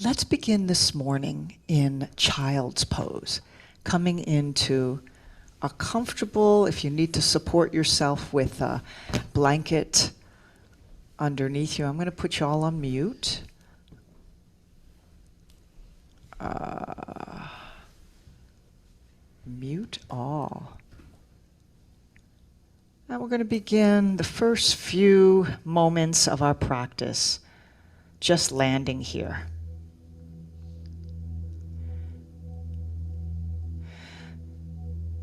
Let's begin this morning in child's pose, coming into a comfortable, if you need to support yourself with a blanket underneath you. I'm going to put you all on mute. Mute all. Now we're going to begin the first few moments of our practice just landing here.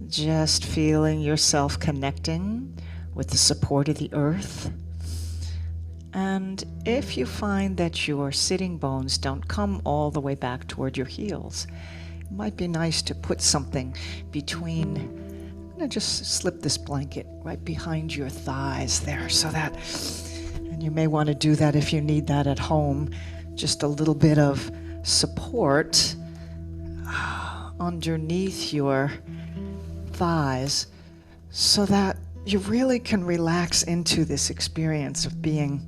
Just feeling yourself connecting with the support of the earth. And if you find that your sitting bones don't come all the way back toward your heels, it might be nice to put something between. I'm going to just slip this blanket right behind your thighs there so that, and you may want to do that if you need that at home, just a little bit of support underneath your thighs so that you really can relax into this experience of being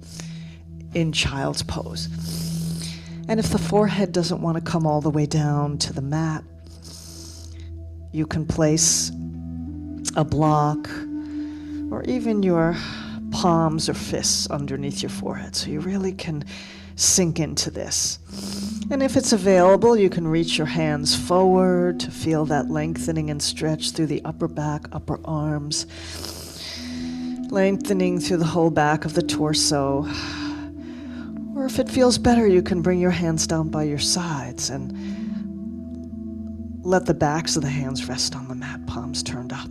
in child's pose. And if the forehead doesn't want to come all the way down to the mat, you can place a block or even your palms or fists underneath your forehead so you really can sink into this. And if it's available, you can reach your hands forward to feel that lengthening and stretch through the upper back, upper arms, lengthening through the whole back of the torso. Or if it feels better, you can bring your hands down by your sides and let the backs of the hands rest on the mat, palms turned up.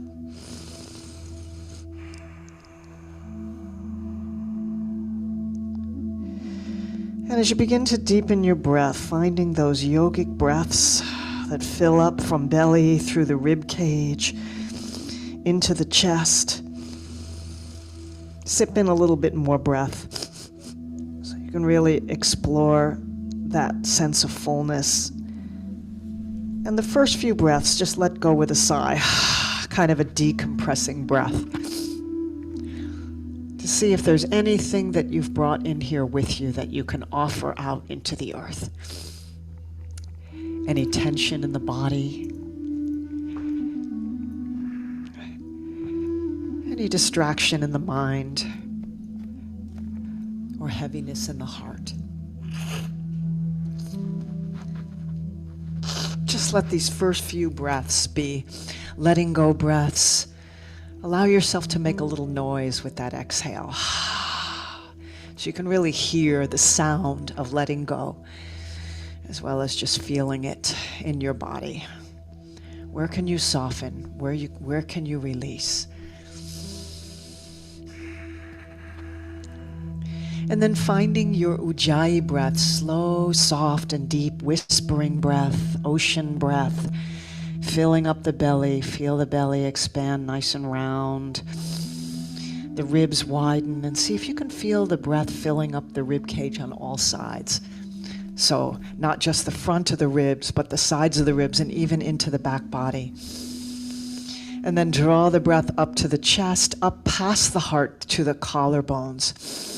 And as you begin to deepen your breath, finding those yogic breaths that fill up from belly through the rib cage into the chest, sip in a little bit more breath so you can really explore that sense of fullness. And the first few breaths, just let go with a sigh, kind of a decompressing breath, to see if there's anything that you've brought in here with you that you can offer out into the earth. Any tension in the body, any distraction in the mind, or heaviness in the heart. Just let these first few breaths be letting go breaths. Allow yourself to make a little noise with that exhale. So you can really hear the sound of letting go, as well as just feeling it in your body. Where can you soften? Where can you release? And then finding your ujjayi breath, slow, soft, and deep, whispering breath, ocean breath, filling up the belly. Feel the belly expand nice and round. The ribs widen, and see if you can feel the breath filling up the rib cage on all sides. So not just the front of the ribs, but the sides of the ribs and even into the back body. And then draw the breath up to the chest, up past the heart to the collarbones.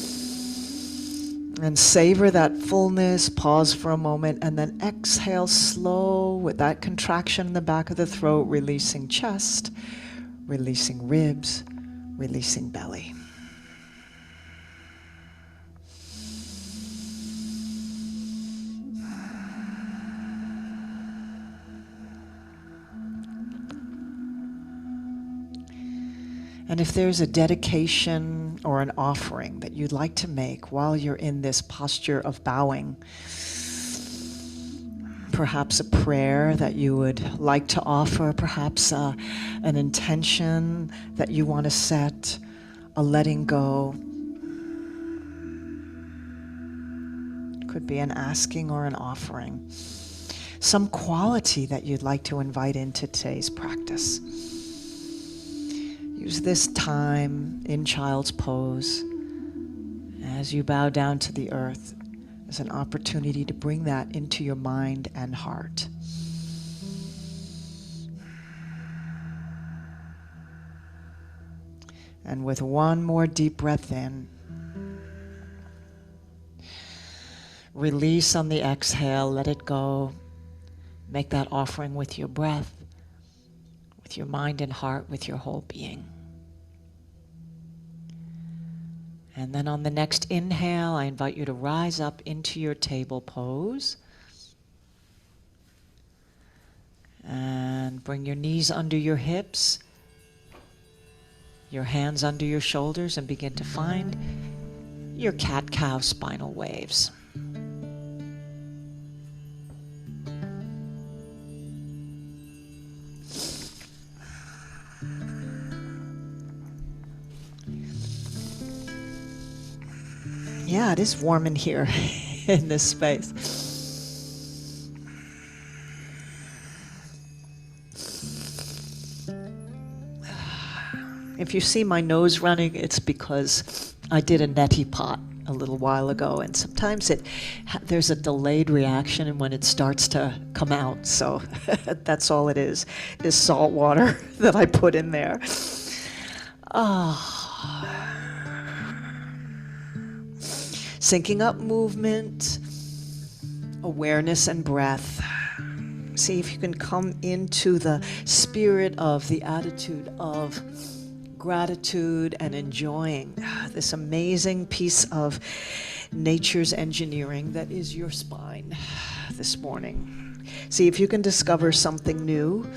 And savor that fullness, pause for a moment, and then exhale slow with that contraction in the back of the throat, releasing chest, releasing ribs, releasing belly. And if there's a dedication or an offering that you'd like to make while you're in this posture of bowing, perhaps a prayer that you would like to offer, perhaps an intention that you want to set, a letting go. Could be an asking or an offering. Some quality that you'd like to invite into today's practice. Use this time in child's pose as you bow down to the earth as an opportunity to bring that into your mind and heart. And with one more deep breath in, Release on the exhale, let it go. Make that offering with your breath, with your mind and heart, with your whole being. And then on the next inhale, I invite you to rise up into your table pose. And bring your knees under your hips, your hands under your shoulders, and begin to find your cat-cow spinal waves. Yeah, it is warm in here in this space. If you see my nose running, it's because I did a neti pot a little while ago, and sometimes there's a delayed reaction and when it starts to come out. So that's all it is salt water that I put in there. Syncing up movement, awareness, and breath. See if you can come into the spirit of the attitude of gratitude and enjoying this amazing piece of nature's engineering that is your spine this morning. See if you can discover something new,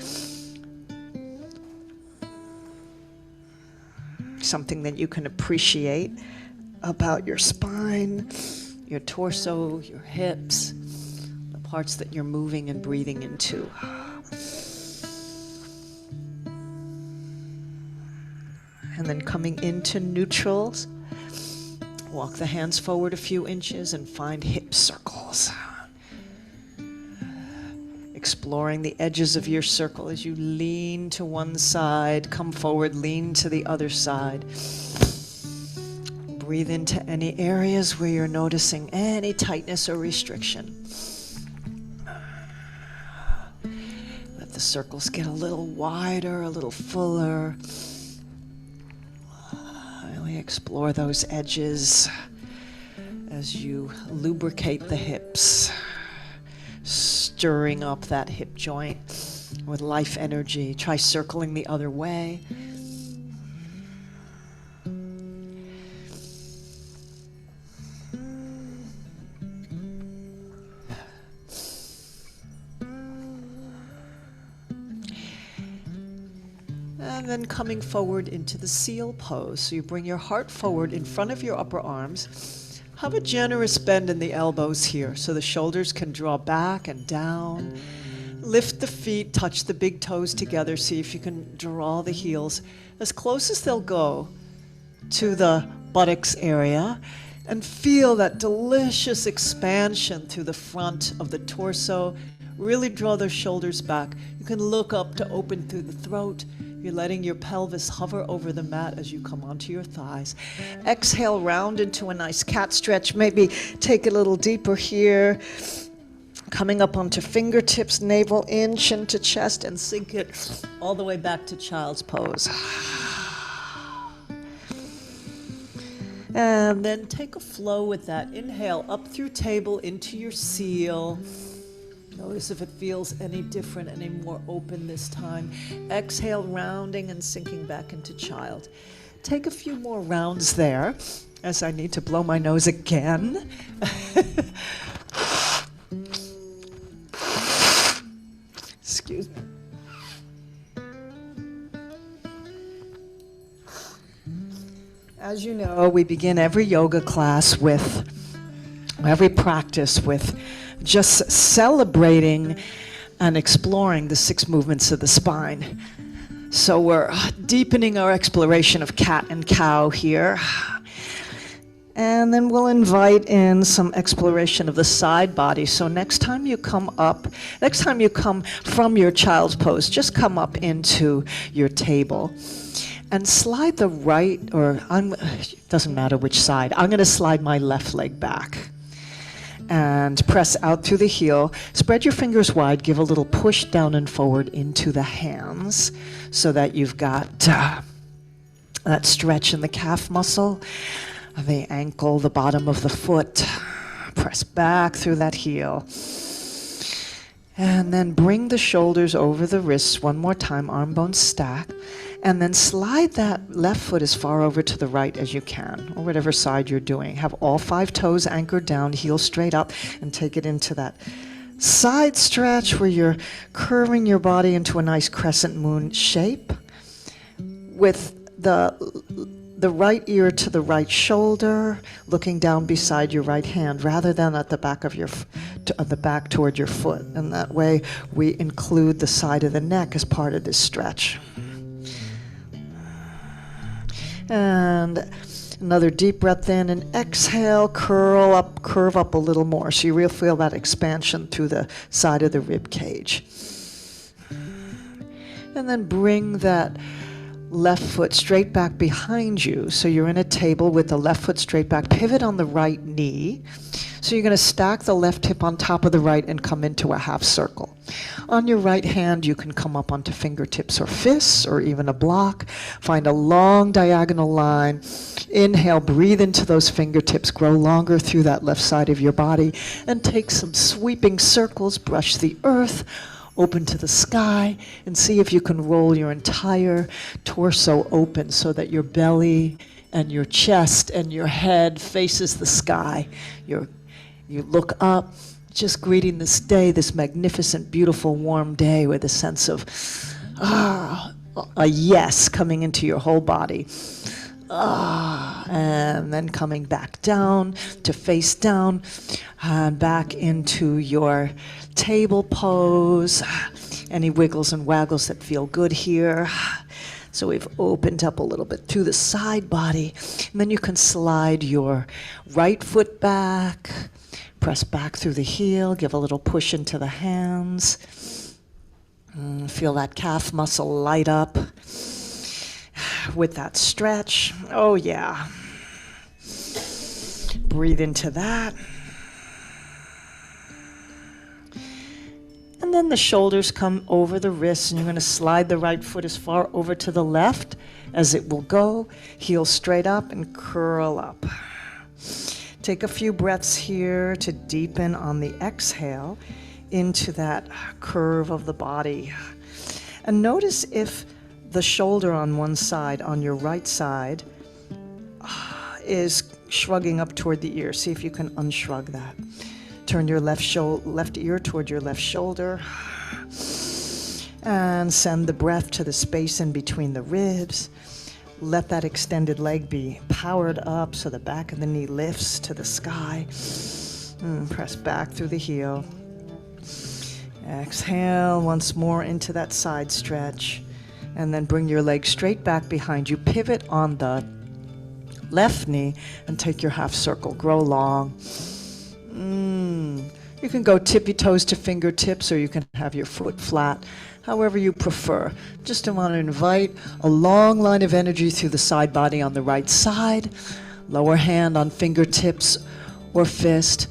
something that you can appreciate about your spine, your torso, your hips, the parts that you're moving and breathing into. And then coming into neutrals, walk the hands forward a few inches and find hip circles. Exploring the edges of your circle as you lean to one side, come forward, lean to the other side. Breathe into any areas where you're noticing any tightness or restriction. Let the circles get a little wider, a little fuller. Really explore those edges as you lubricate the hips, stirring up that hip joint with life energy. Try circling the other way. And then coming forward into the seal pose. So you bring your heart forward in front of your upper arms. Have a generous bend in the elbows here so the shoulders can draw back and down. Lift the feet, touch the big toes together. See if you can draw the heels as close as they'll go to the buttocks area. And feel that delicious expansion through the front of the torso. Really draw those shoulders back. You can look up to open through the throat. You're letting your pelvis hover over the mat as you come onto your thighs. Exhale, round into a nice cat stretch. Maybe take a little deeper here. Coming up onto fingertips, navel in, chin to chest, and sink it all the way back to child's pose. And then take a flow with that. Inhale up through table into your seal. Notice if it feels any different, any more open this time. Exhale, rounding and sinking back into child. Take a few more rounds there as I need to blow my nose again. Excuse me. As you know, we begin every yoga class with, every practice with just celebrating and exploring the 6 movements of the spine. So we're deepening our exploration of cat and cow here. And then we'll invite in some exploration of the side body. So next time you come from your child's pose, just come up into your table and slide the right, it doesn't matter which side, I'm gonna slide my left leg back. And press out through the heel. Spread your fingers wide, give a little push down and forward into the hands so that you've got that stretch in the calf muscle, the ankle, the bottom of the foot. Press back through that heel. And then bring the shoulders over the wrists one more time, arm bones stack. And then slide that left foot as far over to the right as you can, or whatever side you're doing. Have all 5 toes anchored down, heel straight up, and take it into that side stretch where you're curving your body into a nice crescent moon shape with the right ear to the right shoulder, looking down beside your right hand rather than at the back of the back toward your foot. And that way we include the side of the neck as part of this stretch. And another deep breath in and exhale, curve up a little more. So you really feel that expansion through the side of the rib cage. And then bring that left foot straight back behind you. So you're in a table with the left foot straight back. Pivot on the right knee. So you're going to stack the left hip on top of the right and come into a half circle. On your right hand, you can come up onto fingertips or fists or even a block. Find a long diagonal line. Inhale, breathe into those fingertips. Grow longer through that left side of your body. And take some sweeping circles. Brush the earth. Open to the sky. And see if you can roll your entire torso open so that your belly and your chest and your head faces the sky. You look up, just greeting this day, this magnificent, beautiful, warm day with a sense of a yes coming into your whole body. And then coming back down to face down and back into your table pose. Any wiggles and waggles that feel good here. So we've opened up a little bit through the side body. And then you can slide your right foot back. Press back through the heel, give a little push into the hands. Feel that calf muscle light up with that stretch. Oh yeah. Breathe into that. And then the shoulders come over the wrists, and you're going to slide the right foot as far over to the left as it will go. Heel straight up and curl up. Take a few breaths here to deepen on the exhale into that curve of the body. And notice if the shoulder on one side, on your right side, is shrugging up toward the ear. See if you can unshrug that. Turn your left ear toward your left shoulder. And send the breath to the space in between the ribs. Let that extended leg be powered up so the back of the knee lifts to the sky. Press back through the heel. Exhale once more into that side stretch. And then bring your leg straight back behind you. Pivot on the left knee and take your half circle. Grow long. You can go tippy toes to fingertips, or you can have your foot flat. However you prefer. Just want to invite a long line of energy through the side body on the right side. Lower hand on fingertips or fist.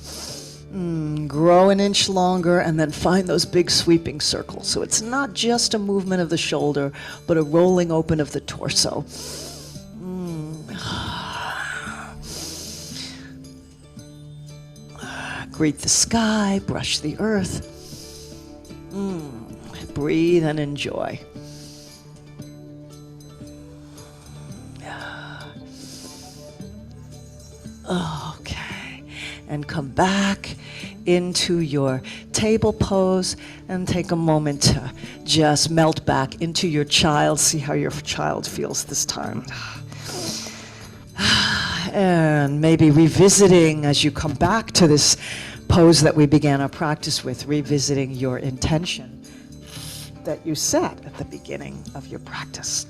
Grow an inch longer and then find those big sweeping circles. So it's not just a movement of the shoulder, but a rolling open of the torso. Greet the sky, brush the earth. Breathe and enjoy. Okay. And come back into your table pose and take a moment to just melt back into your child. See how your child feels this time. And maybe revisiting as you come back to this pose that we began our practice with, revisiting your intention that you set at the beginning of your practice.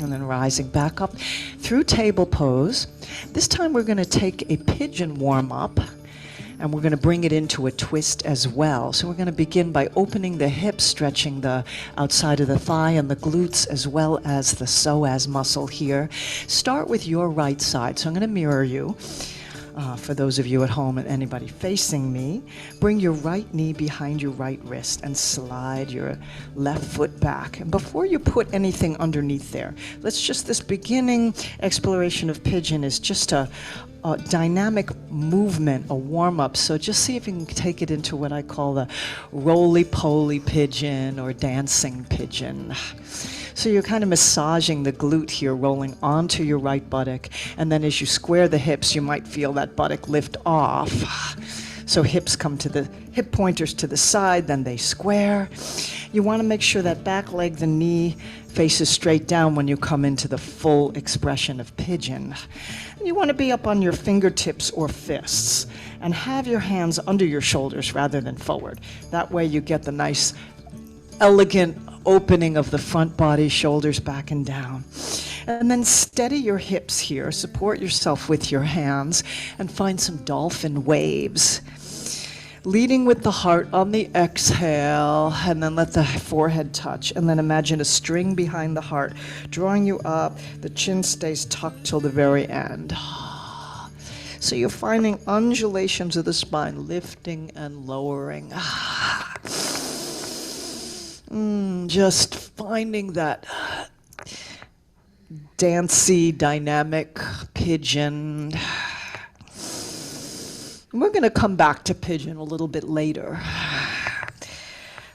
And then rising back up through table pose. This time we're going to take a pigeon warm up. And we're going to bring it into a twist as well. So we're going to begin by opening the hips, stretching the outside of the thigh and the glutes, as well as the psoas muscle here. Start with your right side. So I'm going to mirror you. For those of you at home and anybody facing me, bring your right knee behind your right wrist and slide your left foot back. And before you put anything underneath there, this beginning exploration of pigeon is just a dynamic movement, a warm-up. So just see if you can take it into what I call the roly-poly pigeon or dancing pigeon. So you're kind of massaging the glute here, rolling onto your right buttock, and then as you square the hips, you might feel that buttock lift off. So hips come to the hip pointers to the side, then they square. You want to make sure that back leg, the knee, faces straight down when you come into the full expression of pigeon. You want to be up on your fingertips or fists and have your hands under your shoulders rather than forward. That way you get the nice, elegant opening of the front body, shoulders back and down. And then steady your hips here, support yourself with your hands, and find some dolphin waves. Leading with the heart on the exhale, and then let the forehead touch, and then imagine a string behind the heart, drawing you up. The chin stays tucked till the very end. So you're finding undulations of the spine, lifting and lowering. Just finding that dancey, dynamic pigeon. We're going to come back to pigeon a little bit later.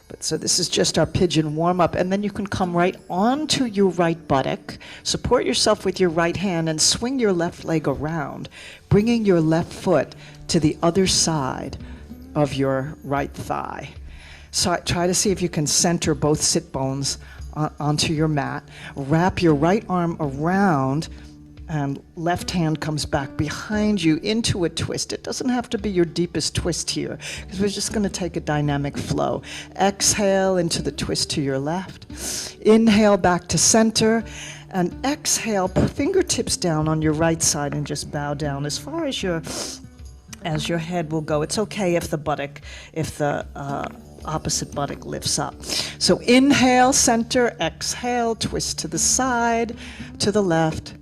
But so this is just our pigeon warm-up, and then you can come right onto your right buttock, support yourself with your right hand, and swing your left leg around, bringing your left foot to the other side of your right thigh. So try to see if you can center both sit bones onto your mat. Wrap your right arm around, and left hand comes back behind you into a twist. It doesn't have to be your deepest twist here, because we're just going to take a dynamic flow. Exhale into the twist to your left. Inhale back to center, and exhale, put fingertips down on your right side and just bow down as far as your head will go. It's okay if the opposite buttock lifts up. So inhale, center, exhale, twist to the side, to the left.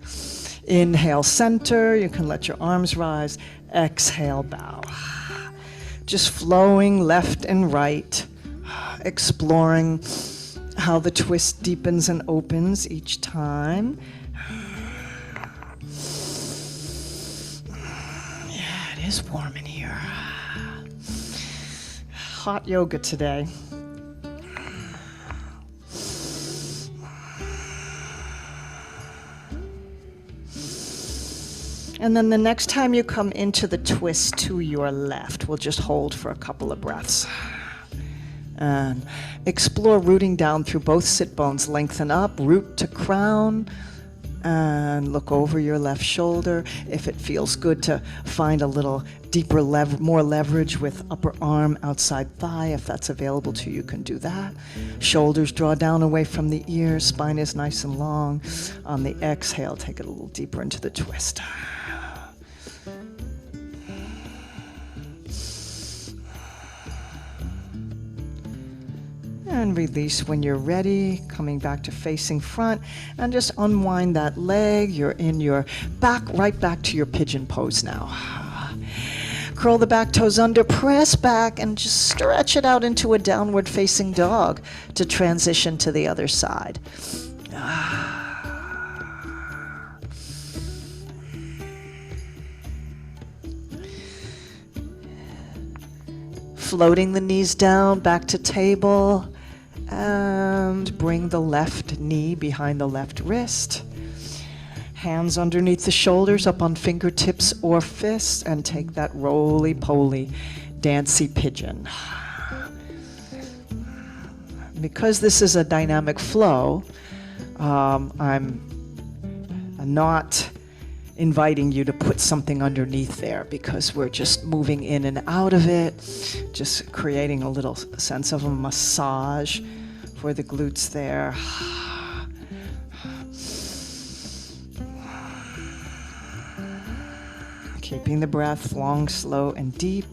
Inhale, center, you can let your arms rise. Exhale, bow. Just flowing left and right, exploring how the twist deepens and opens each time. Yeah, it is warm in here. Hot yoga today. And then the next time you come into the twist to your left, we'll just hold for a couple of breaths. And explore rooting down through both sit bones. Lengthen up, root to crown, and look over your left shoulder. If it feels good to find a little deeper, more leverage with upper arm, outside thigh, if that's available to you, you can do that. Shoulders draw down away from the ears, spine is nice and long. On the exhale, take it a little deeper into the twist. And release when you're ready, coming back to facing front, and just unwind that leg. You're in your back, right back to your pigeon pose now. Curl the back toes under, press back, and just stretch it out into a downward facing dog to transition to the other side. Floating the knees down, back to table. And bring the left knee behind the left wrist. Hands underneath the shoulders, up on fingertips or fists, and take that roly-poly, dancey pigeon. Because this is a dynamic flow, I'm not inviting you to put something underneath there, because we're just moving in and out of it, just creating a little sense of a massage for the glutes there. Keeping the breath long, slow, and deep.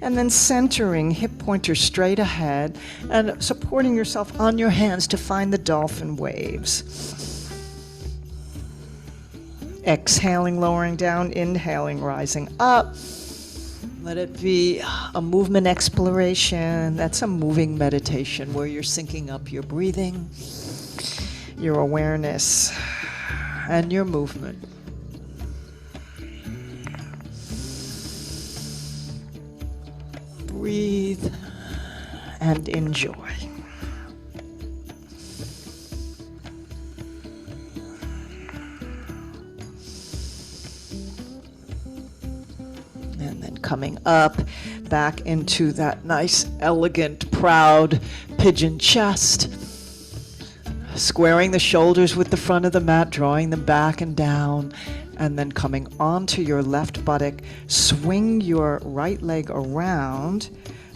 And then centering, hip pointer straight ahead, and supporting yourself on your hands to find the dolphin waves. Exhaling, lowering down, inhaling, rising up. Let it be a movement exploration. That's a moving meditation where you're syncing up your breathing, your awareness, and your movement. Breathe and enjoy. And then coming up, back into that nice, elegant, proud pigeon chest. Squaring the shoulders with the front of the mat, drawing them back and down. And then coming onto your left buttock, swing your right leg around.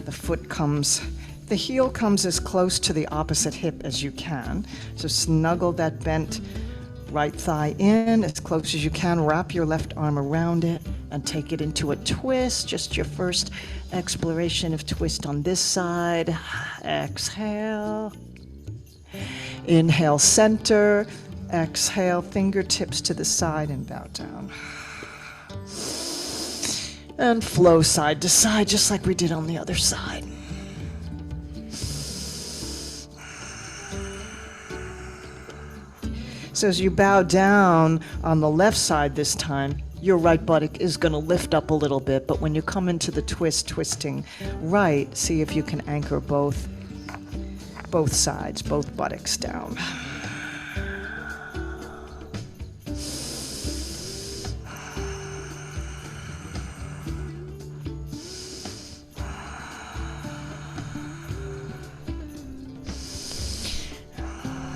The heel comes as close to the opposite hip as you can. So snuggle that bent right thigh in as close as you can. Wrap your left arm around it and take it into a twist. Just your first exploration of twist on this side. Exhale. Inhale, center. Exhale, fingertips to the side and bow down. And flow side to side, just like we did on the other side. So as you bow down on the left side this time, your right buttock is going to lift up a little bit, but when you come into the twist, twisting right, see if you can anchor both sides, both buttocks down.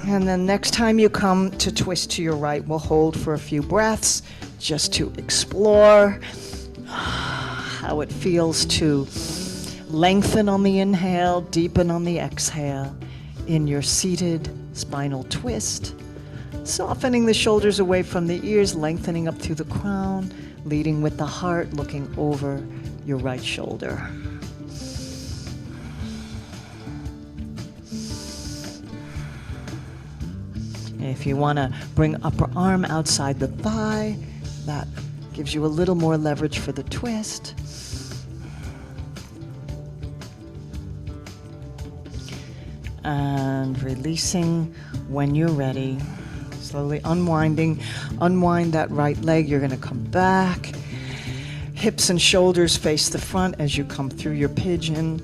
And then next time you come to twist to your right, we'll hold for a few breaths just to explore how it feels to lengthen on the inhale, deepen on the exhale in your seated spinal twist. Softening the shoulders away from the ears, lengthening up through the crown, leading with the heart, looking over your right shoulder. If you want to bring upper arm outside the thigh, that gives you a little more leverage for the twist. And releasing when you're ready. Slowly unwinding. Unwind that right leg. You're going to come back. Hips and shoulders face the front as you come through your pigeon.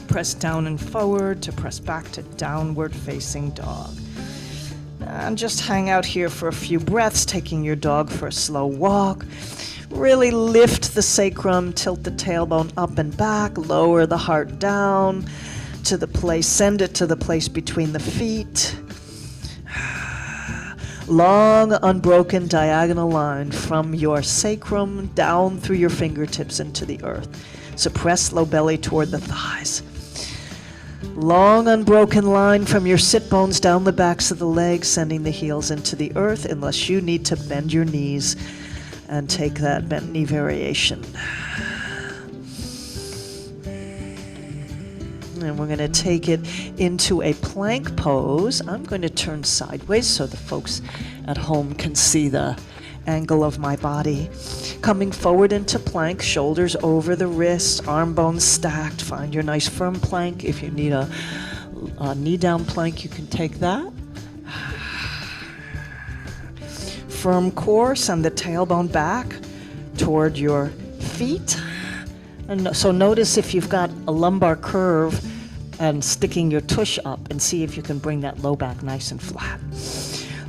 Press down and forward to press back to downward facing dog. And just hang out here for a few breaths, taking your dog for a slow walk. Really lift the sacrum, tilt the tailbone up and back, lower the heart down to the place, send it to the place between the feet. Long, unbroken diagonal line from your sacrum down through your fingertips into the earth. Suppress low belly toward the thighs. Long, unbroken line from your sit bones down the backs of the legs, sending the heels into the earth, unless you need to bend your knees and take that bent knee variation. And we're going to take it into a plank pose. I'm going to turn sideways so the folks at home can see the angle of my body. Coming forward into plank, shoulders over the wrists, arm bones stacked. Find your nice firm plank. If you need a knee down plank, you can take that. Firm core, send the tailbone back toward your feet. And so notice if you've got a lumbar curve and sticking your tush up, and see if you can bring that low back nice and flat.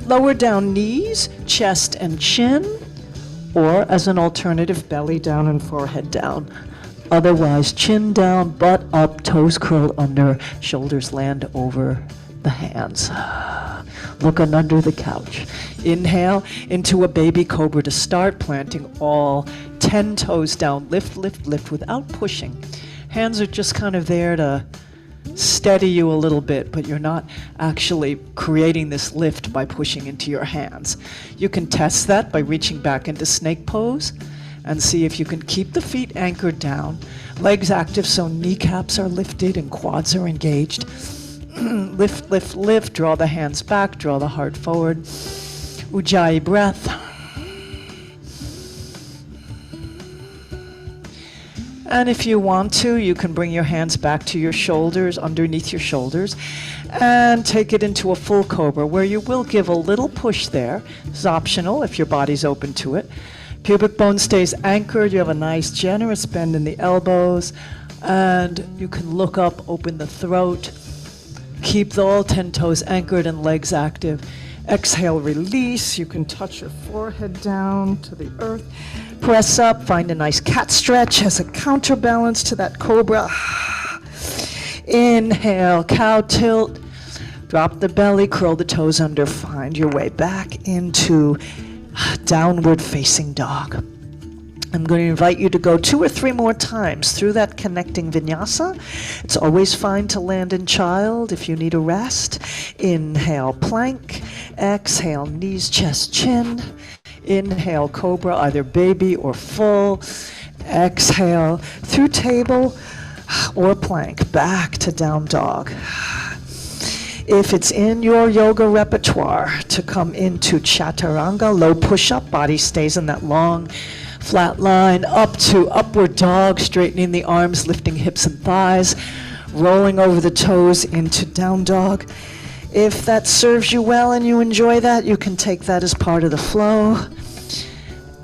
Lower down knees, chest and chin, or as an alternative, belly down and forehead down. Otherwise, chin down, butt up, toes curled under, shoulders land over the hands. Looking under the couch. Inhale into a baby cobra to start, planting all 10 toes down. Lift, lift, lift without pushing. Hands are just kind of there to steady you a little bit, but you're not actually creating this lift by pushing into your hands. You can test that by reaching back into snake pose and see if you can keep the feet anchored down, legs active so kneecaps are lifted and quads are engaged. Lift, lift, lift, draw the hands back, draw the heart forward. Ujjayi breath. And if you want to, you can bring your hands back to your shoulders, underneath your shoulders, and take it into a full cobra, where you will give a little push there. It's optional if your body's open to it. Pubic bone stays anchored. You have a nice, generous bend in the elbows, and you can look up, open the throat. Keep all 10 toes anchored and legs active. Exhale, release. You can touch your forehead down to the earth. Press up, find a nice cat stretch as a counterbalance to that cobra. Inhale, cow tilt. Drop the belly, curl the toes under. Find your way back into downward facing dog. I'm going to invite you to go 2 or 3 more times through that connecting vinyasa. It's always fine to land in child if you need a rest. Inhale, plank. Exhale, knees, chest, chin. Inhale, cobra, either baby or full. Exhale, through table or plank, back to down dog. If it's in your yoga repertoire to come into chaturanga, low push-up, body stays in that long flat line, up to upward dog, straightening the arms, lifting hips and thighs, rolling over the toes into down dog. If that serves you well and you enjoy that, you can take that as part of the flow.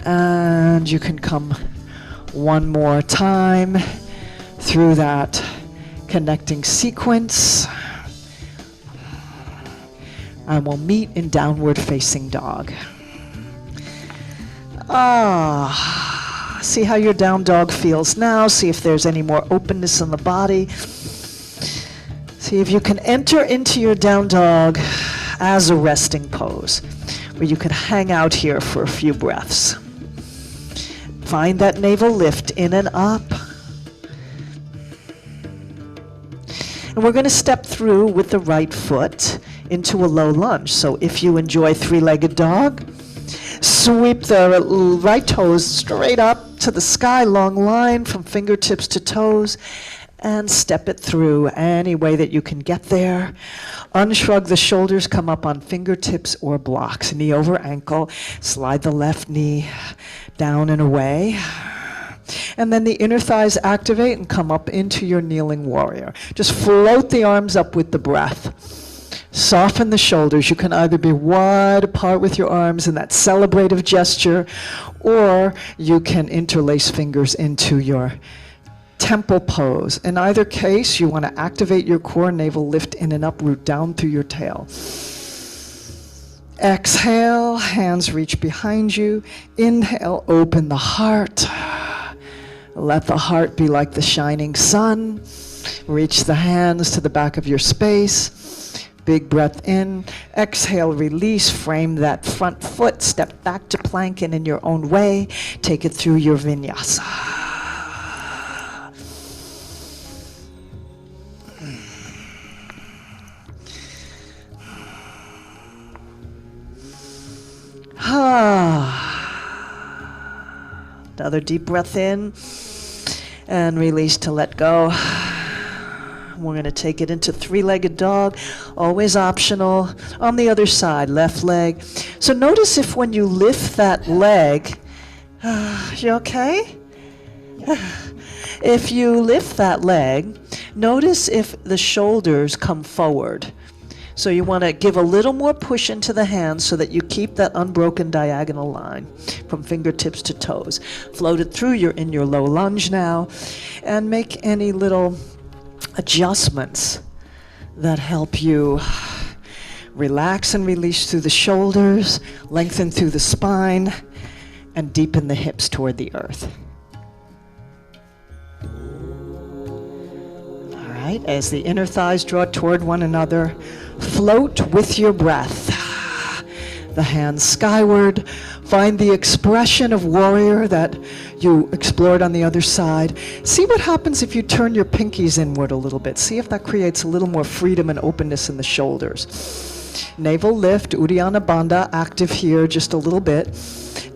And you can come one more time through that connecting sequence. And we'll meet in downward facing dog. See how your down dog feels now. See if there's any more openness in the body. See if you can enter into your down dog as a resting pose, where you can hang out here for a few breaths. Find that navel lift in and up. And we're going to step through with the right foot into a low lunge. So if you enjoy three-legged dog, sweep the right toes straight up to the sky, long line from fingertips to toes, and step it through any way that you can get there. Unshrug the shoulders, come up on fingertips or blocks. Knee over ankle, slide the left knee down and away. And then the inner thighs activate and come up into your kneeling warrior. Just float the arms up with the breath. Soften the shoulders. You can either be wide apart with your arms in that celebrative gesture, or you can interlace fingers into your temple pose. In either case, you want to activate your core, navel lift in and up, root down through your tail. Exhale, hands reach behind you. Inhale, open the heart. Let the heart be like the shining sun. Reach the hands to the back of your space. Big breath in. Exhale, release. Frame that front foot. Step back to plank and in your own way. Take it through your vinyasa. Another deep breath in and release to let go. We're going to take it into three-legged dog, always optional. On the other side, left leg. So notice if when you lift that leg, you okay? If you lift that leg, notice if the shoulders come forward. So you want to give a little more push into the hands so that you keep that unbroken diagonal line from fingertips to toes. Float it through. You're in your low lunge now. And make any little adjustments that help you relax and release through the shoulders, lengthen through the spine, and deepen the hips toward the earth. All right, as the inner thighs draw toward one another, float with your breath. The hands skyward. Find the expression of warrior that you explored on the other side. See what happens if you turn your pinkies inward a little bit. See if that creates a little more freedom and openness in the shoulders. Navel lift, Uddiyana Bandha, active here just a little bit.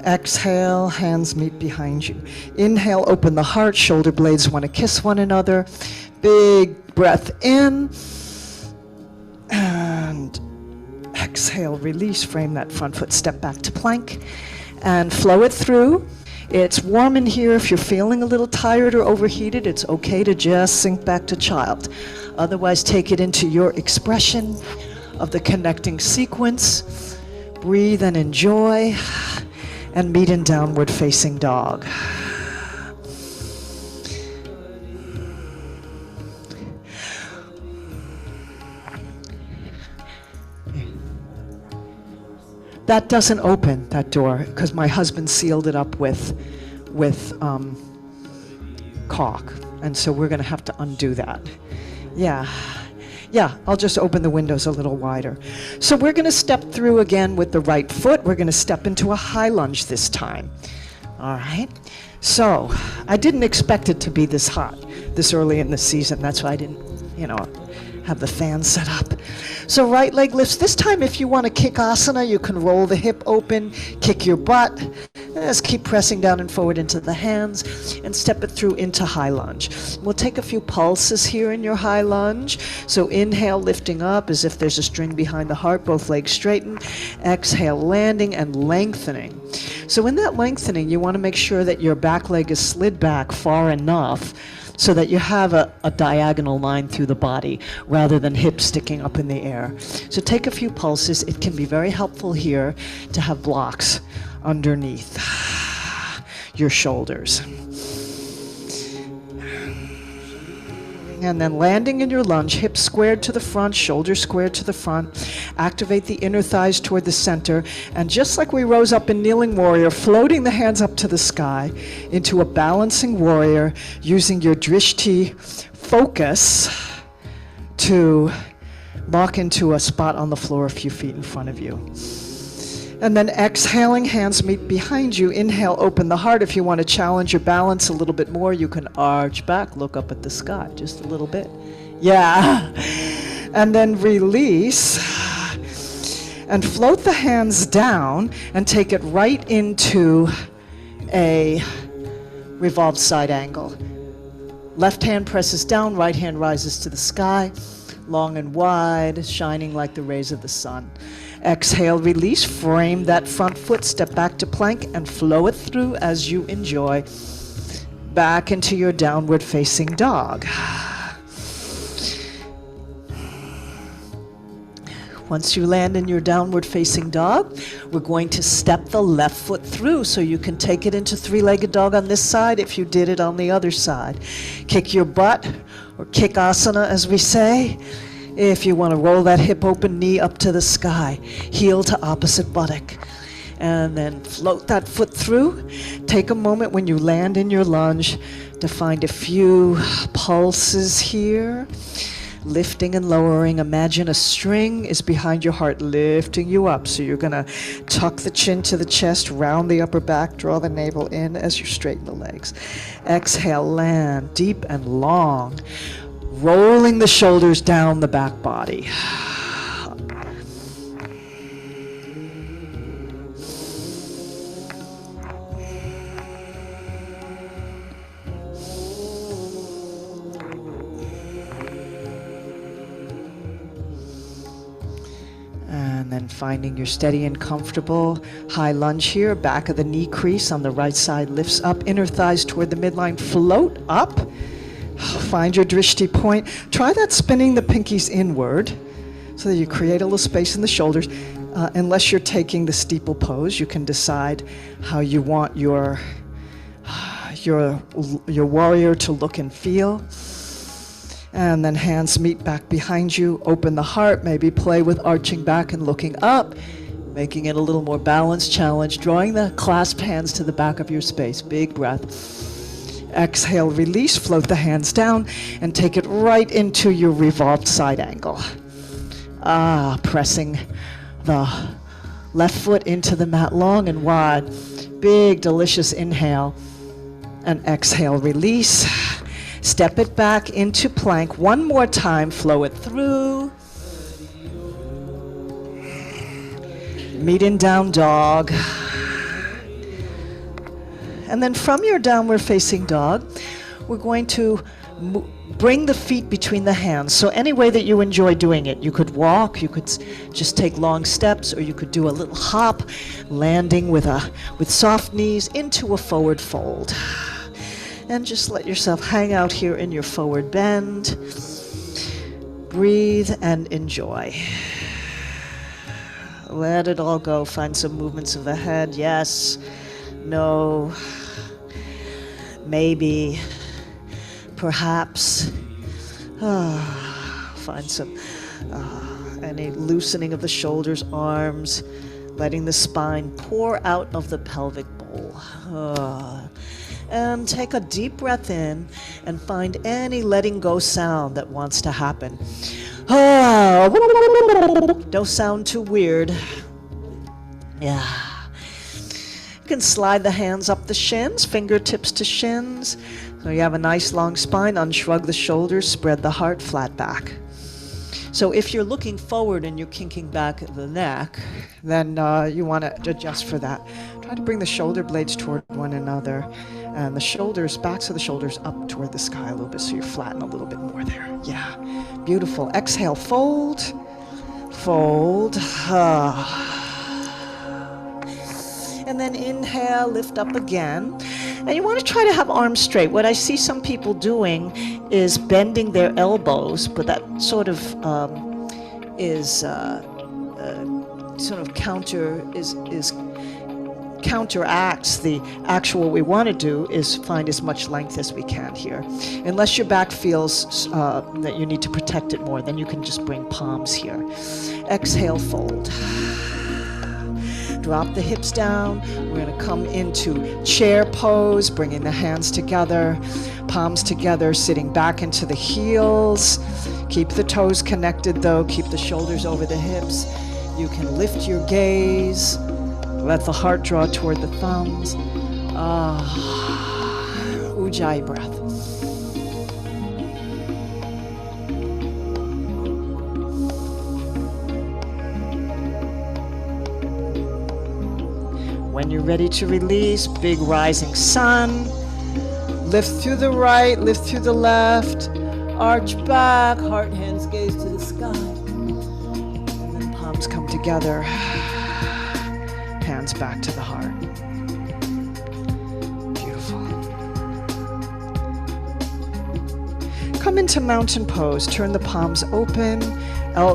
Exhale, hands meet behind you. Inhale, open the heart, shoulder blades want to kiss one another. Big breath in. And exhale, release, frame that front foot, step back to plank, and flow it through. It's warm in here. If you're feeling a little tired or overheated, it's okay to just sink back to child. Otherwise, take it into your expression of the connecting sequence. Breathe and enjoy, and meet in downward facing dog. That doesn't open, that door, because my husband sealed it up with caulk, and so we're going to have to undo that. Yeah, I'll just open the windows a little wider. So we're going to step through again with the right foot. We're going to step into a high lunge this time. All right? So I didn't expect it to be this hot this early in the season. That's why I didn't, have the fan set up. So right leg lifts. This time, if you want to kick asana, you can roll the hip open, kick your butt. Just keep pressing down and forward into the hands and step it through into high lunge. We'll take a few pulses here in your high lunge. So inhale, lifting up as if there's a string behind the heart, both legs straighten. Exhale, landing and lengthening. So in that lengthening, you want to make sure that your back leg is slid back far enough so that you have a diagonal line through the body rather than hips sticking up in the air. So take a few pulses. It can be very helpful here to have blocks underneath your shoulders. And then landing in your lunge, hips squared to the front, shoulders squared to the front. Activate the inner thighs toward the center. And just like we rose up in Kneeling Warrior, floating the hands up to the sky into a balancing warrior, using your drishti focus to lock into a spot on the floor a few feet in front of you. And then exhaling, hands meet behind you. Inhale, open the heart. If you want to challenge your balance a little bit more, you can arch back, look up at the sky just a little bit. Yeah. And then release and float the hands down and take it right into a revolved side angle. Left hand presses down, right hand rises to the sky, long and wide, shining like the rays of the sun. Exhale, release, frame that front foot, step back to plank and flow it through as you enjoy. Back into your downward facing dog. Once you land in your downward facing dog, we're going to step the left foot through so you can take it into three-legged dog on this side if you did it on the other side. Kick your butt, or kick asana as we say. If you want to roll that hip open, knee up to the sky, heel to opposite buttock. And then float that foot through. Take a moment when you land in your lunge to find a few pulses here. Lifting and lowering. Imagine a string is behind your heart, lifting you up. So you're going to tuck the chin to the chest, round the upper back, draw the navel in as you straighten the legs. Exhale, land deep and long. Rolling the shoulders down the back body. And then finding your steady and comfortable high lunge here. Back of the knee crease on the right side lifts up. Inner thighs toward the midline. Float up. Find your drishti point. Try that spinning the pinkies inward so that you create a little space in the shoulders. Unless you're taking the steeple pose, you can decide how you want your warrior to look and feel. And then hands meet back behind you. Open the heart. Maybe play with arching back and looking up, making it a little more balanced challenge. Drawing the clasped hands to the back of your space. Big breath. Exhale, release, float the hands down, and take it right into your revolved side angle. Pressing the left foot into the mat long and wide. Big, delicious inhale, and exhale, release. Step it back into plank. One more time, flow it through. Meet in down dog. And then from your downward facing dog, we're going to Bring the feet between the hands. So any way that you enjoy doing it. You could walk, you could just take long steps, or you could do a little hop, landing with soft knees into a forward fold. And just let yourself hang out here in your forward bend. Breathe and enjoy. Let it all go. Find some movements of the head. Yes, no, maybe, perhaps. Find some any loosening of the shoulders, arms, letting the spine pour out of the pelvic bowl. And take a deep breath in and find any letting go sound that wants to happen. Don't sound too weird. Yeah. You can slide the hands up the shins, fingertips to shins. So you have a nice long spine. Unshrug the shoulders, spread the heart flat back. So if you're looking forward and you're kinking back the neck, then you want to adjust for that. Try to bring the shoulder blades toward one another, and the shoulders, backs of the shoulders up toward the sky a little bit, so you flatten a little bit more there. Yeah, beautiful. Exhale, fold, fold. And then inhale, lift up again. And you want to try to have arms straight. What I see some people doing is bending their elbows, but that sort of counteracts the actual. What we want to do is find as much length as we can here. Unless your back feels that you need to protect it more, then you can just bring palms here. Exhale, fold. Drop the hips down. We're going to come into chair pose, bringing the hands together, palms together, sitting back into the heels. Keep the toes connected though. Keep the shoulders over the hips. You can lift your gaze. Let the heart draw toward the thumbs. Ujjayi breath. When you're ready to release, big rising sun. Lift through the right, lift through the left. Arch back, heart, hands, gaze to the sky. And then palms come together. Hands back to the heart. Beautiful. Come into mountain pose. Turn the palms open,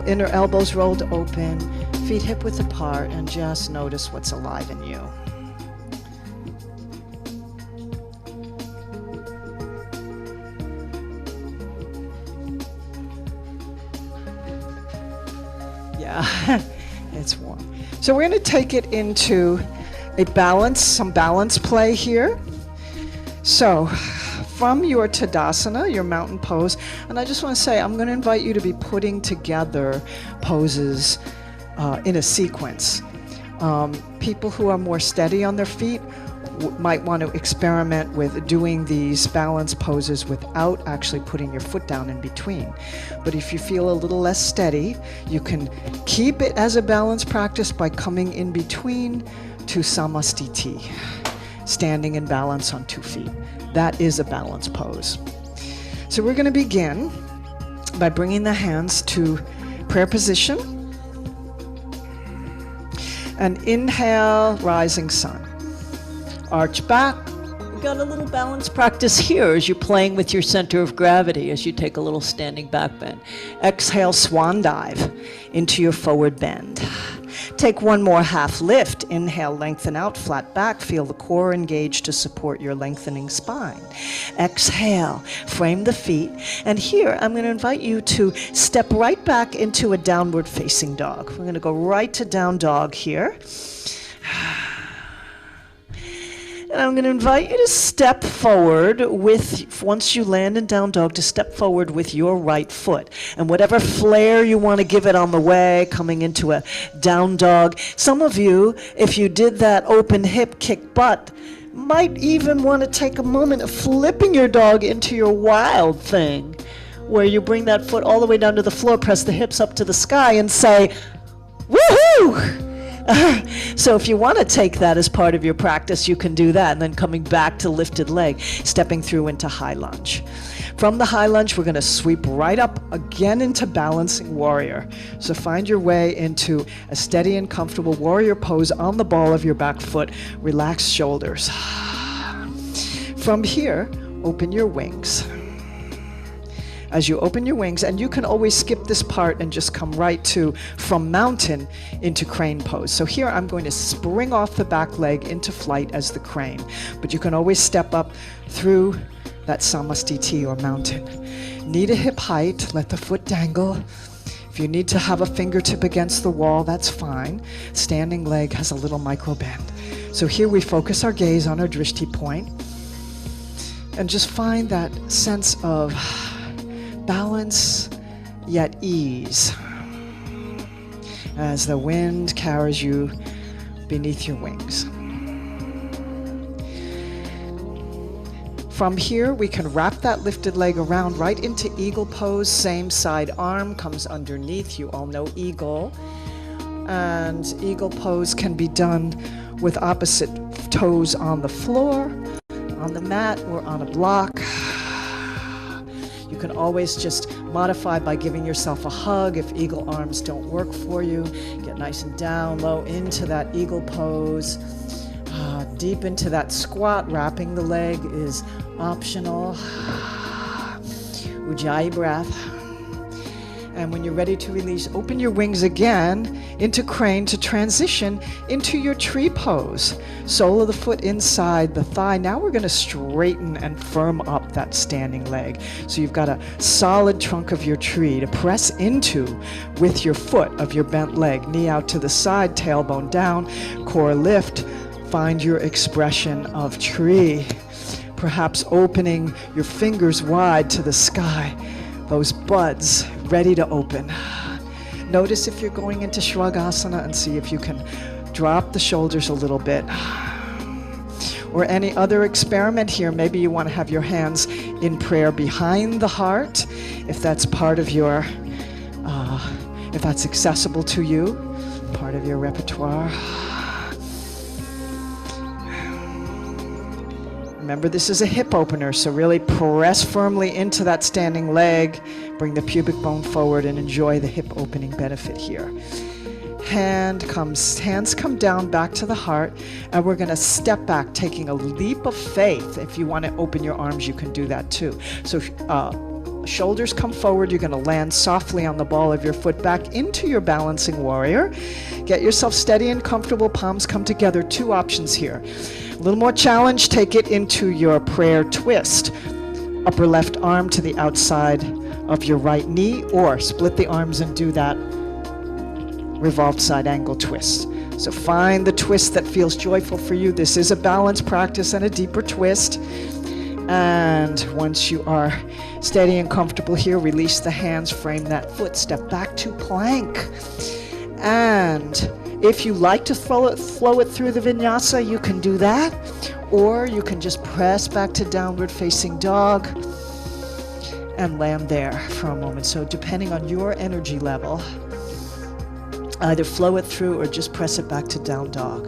inner elbows rolled open, feet hip width apart, and just notice what's alive in you. Yeah, it's warm. So we're going to take it into some balance play here. So from your Tadasana, your mountain pose, and I just want to say, I'm going to invite you to be putting together poses in a sequence. People who are more steady on their feet might want to experiment with doing these balance poses without actually putting your foot down in between. But if you feel a little less steady, you can keep it as a balance practice by coming in between to Samastiti, standing in balance on 2 feet. That is a balance pose. So we're going to begin by bringing the hands to prayer position. And inhale, rising sun. Arch back. We've got a little balance practice here as you're playing with your center of gravity as you take a little standing back bend. Exhale, swan dive into your forward bend. Take one more half lift. Inhale, lengthen out, flat back. Feel the core engage to support your lengthening spine. Exhale, frame the feet. And here, I'm going to invite you to step right back into a downward facing dog. We're going to go right to down dog here. And I'm going to invite you to step forward once you land in down dog, to step forward with your right foot. And whatever flair you want to give it on the way, coming into a down dog. Some of you, if you did that open hip kick butt, might even want to take a moment of flipping your dog into your wild thing, where you bring that foot all the way down to the floor, press the hips up to the sky and say, woohoo! So if you want to take that as part of your practice, you can do that. And then coming back to lifted leg, stepping through into high lunge. From the high lunge, we're going to sweep right up again into balancing warrior. So find your way into a steady and comfortable warrior pose on the ball of your back foot. Relax shoulders. From here, open your wings. As you open your wings, and you can always skip this part and just come right to from mountain into crane pose. So here I'm going to spring off the back leg into flight as the crane, but you can always step up through that samastiti or mountain. Knee to hip height, let the foot dangle. If you need to have a fingertip against the wall, that's fine. Standing leg has a little micro bend. So here we focus our gaze on our drishti point and just find that sense of balance yet ease as the wind carries you beneath your wings. From here, we can wrap that lifted leg around right into eagle pose. Same side arm comes underneath. You all know eagle. And eagle pose can be done with opposite toes on the floor, on the mat, or on a block. You can always just modify by giving yourself a hug if eagle arms don't work for you. Get nice and down, low into that eagle pose. Deep into that squat. Wrapping the leg is optional. Ujjayi breath. And when you're ready to release, open your wings again into crane to transition into your tree pose. Sole of the foot inside the thigh. Now we're going to straighten and firm up that standing leg. So you've got a solid trunk of your tree to press into with your foot of your bent leg. Knee out to the side, tailbone down, core lift. Find your expression of tree. Perhaps opening your fingers wide to the sky. Those buds ready to open. Notice if you're going into Shrugasana and see if you can drop the shoulders a little bit. Or any other experiment here, maybe you want to have your hands in prayer behind the heart, if that's part of your, if that's accessible to you, part of your repertoire. Remember, this is a hip opener, so really press firmly into that standing leg. Bring the pubic bone forward and enjoy the hip opening benefit here. Hands come down back to the heart, and we're going to step back, taking a leap of faith. If you want to open your arms, you can do that too. So shoulders come forward. You're going to land softly on the ball of your foot back into your balancing warrior. Get yourself steady and comfortable. Palms come together. Two options here. A little more challenge, take it into your prayer twist. Upper left arm to the outside of your right knee, or split the arms and do that revolved side angle twist. So find the twist that feels joyful for you. This is a balance practice and a deeper twist. And once you are steady and comfortable here, release the hands, frame that foot, step back to plank. And if you like to flow it through the vinyasa, you can do that. Or you can just press back to downward facing dog and land there for a moment. So depending on your energy level, either flow it through or just press it back to down dog.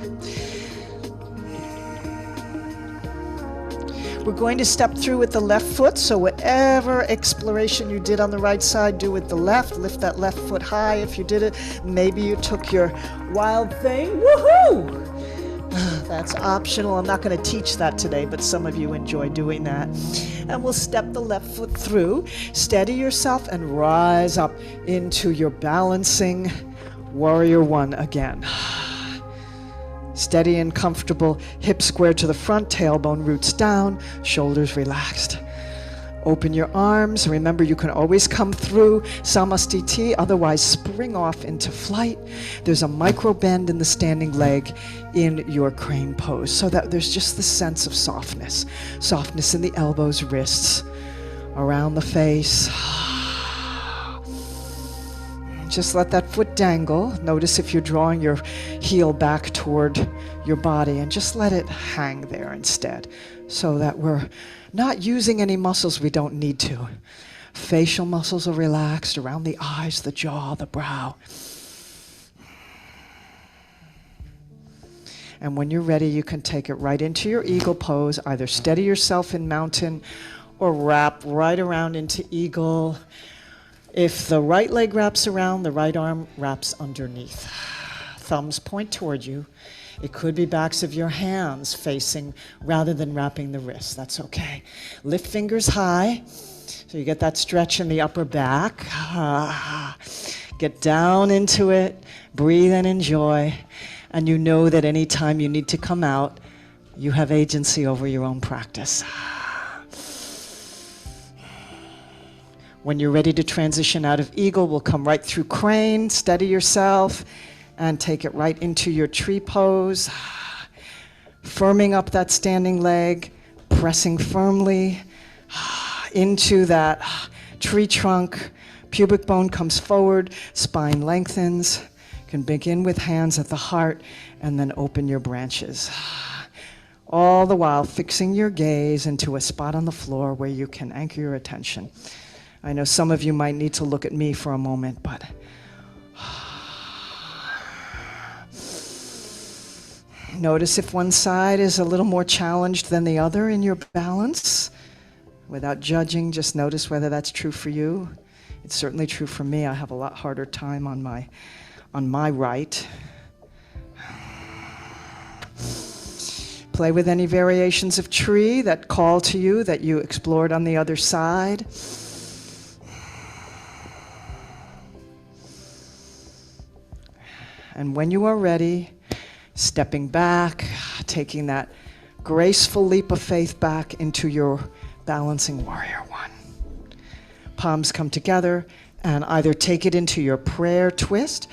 We're going to step through with the left foot, so whatever exploration you did on the right side, do with the left. Lift that left foot high if you did it. Maybe you took your wild thing. Woohoo! That's optional. I'm not going to teach that today, but some of you enjoy doing that. And we'll step the left foot through. Steady yourself and rise up into your balancing warrior one again. Steady and comfortable, hips square to the front, tailbone roots down, shoulders relaxed. Open your arms. Remember, you can always come through samastiti, otherwise spring off into flight. There's a micro bend in the standing leg in your crane pose, so that there's just the sense of softness. Softness in the elbows, wrists, around the face. Just let that foot dangle. Notice if you're drawing your heel back toward your body, and just let it hang there instead, so that we're not using any muscles we don't need to. Facial muscles are relaxed around the eyes, the jaw, the brow. And when you're ready, you can take it right into your eagle pose. Either steady yourself in mountain or wrap right around into eagle. If the right leg wraps around, the right arm wraps underneath. Thumbs point toward you. It could be backs of your hands facing rather than wrapping the wrists. That's okay. Lift fingers high so you get that stretch in the upper back. Get down into it. Breathe and enjoy. And you know that anytime you need to come out, you have agency over your own practice. When you're ready to transition out of eagle, we'll come right through crane. Steady yourself and take it right into your tree pose. Firming up that standing leg, pressing firmly into that tree trunk. Pubic bone comes forward, spine lengthens. You can begin with hands at the heart and then open your branches. All the while fixing your gaze into a spot on the floor where you can anchor your attention. I know some of you might need to look at me for a moment, but notice if one side is a little more challenged than the other in your balance. Without judging, just notice whether that's true for you. It's certainly true for me. I have a lot harder time on my right. Play with any variations of tree that call to you that you explored on the other side. And when you are ready, stepping back, taking that graceful leap of faith back into your balancing warrior one. Palms come together and either take it into your prayer twist,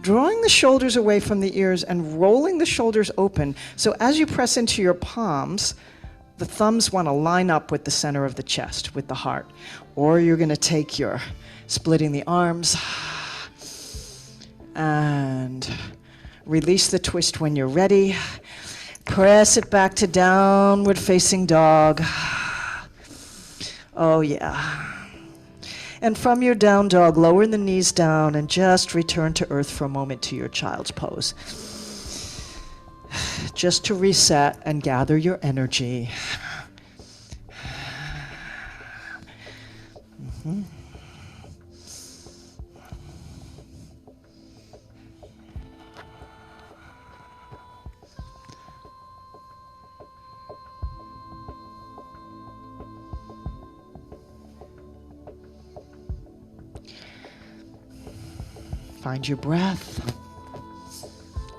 drawing the shoulders away from the ears and rolling the shoulders open. So as you press into your palms, the thumbs want to line up with the center of the chest, with the heart. Or you're going to take your splitting the arms and release the twist when you're ready. Press it back to downward facing dog. Oh yeah. And from your down dog, lower the knees down and just return to earth for a moment to your child's pose. Just to reset and gather your energy. Mm-hmm. Find your breath.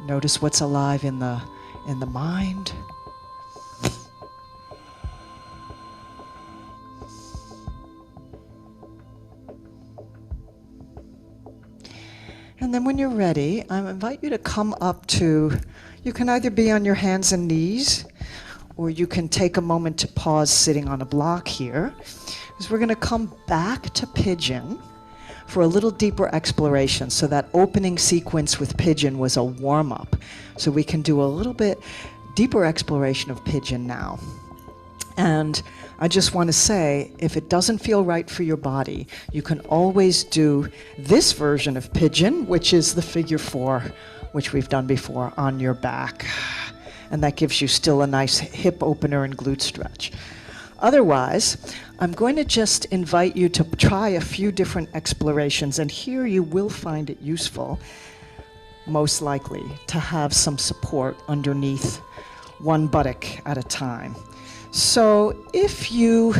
Notice what's alive in the mind. And then when you're ready, I invite you to come up to, you can either be on your hands and knees, or you can take a moment to pause sitting on a block here, because we're going to come back to pigeon for a little deeper exploration. So that opening sequence with pigeon was a warm-up. So we can do a little bit deeper exploration of pigeon now. And I just want to say, if it doesn't feel right for your body, you can always do this version of pigeon, which is the figure 4, which we've done before, on your back. And that gives you still a nice hip opener and glute stretch. Otherwise, I'm going to just invite you to try a few different explorations, and here you will find it useful, most likely, to have some support underneath one buttock at a time. So if you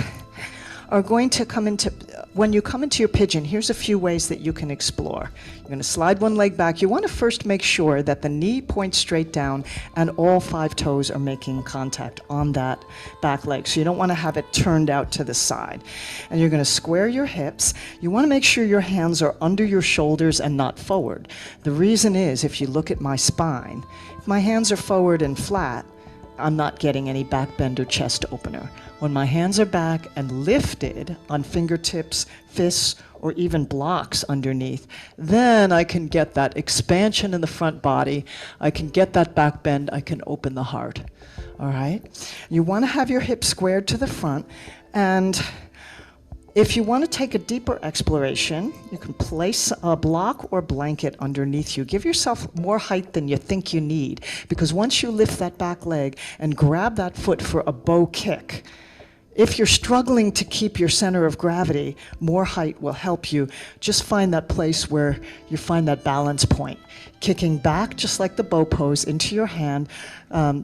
are going to come into, when you come into your pigeon, here's a few ways that you can explore. You're going to slide one leg back. You want to first make sure that the knee points straight down and all 5 toes are making contact on that back leg. So you don't want to have it turned out to the side. And you're going to square your hips. You want to make sure your hands are under your shoulders and not forward. The reason is, if you look at my spine, if my hands are forward and flat, I'm not getting any back bend or chest opener. When my hands are back and lifted on fingertips, fists, or even blocks underneath, then I can get that expansion in the front body. I can get that back bend. I can open the heart. All right? You want to have your hips squared to the front, and If you want to take a deeper exploration, you can place a block or blanket underneath you. Give yourself more height than you think you need, because once you lift that back leg and grab that foot for a bow kick, if you're struggling to keep your center of gravity, more height will help you. Just find that place where you find that balance point. Kicking back, just like the bow pose, into your hand.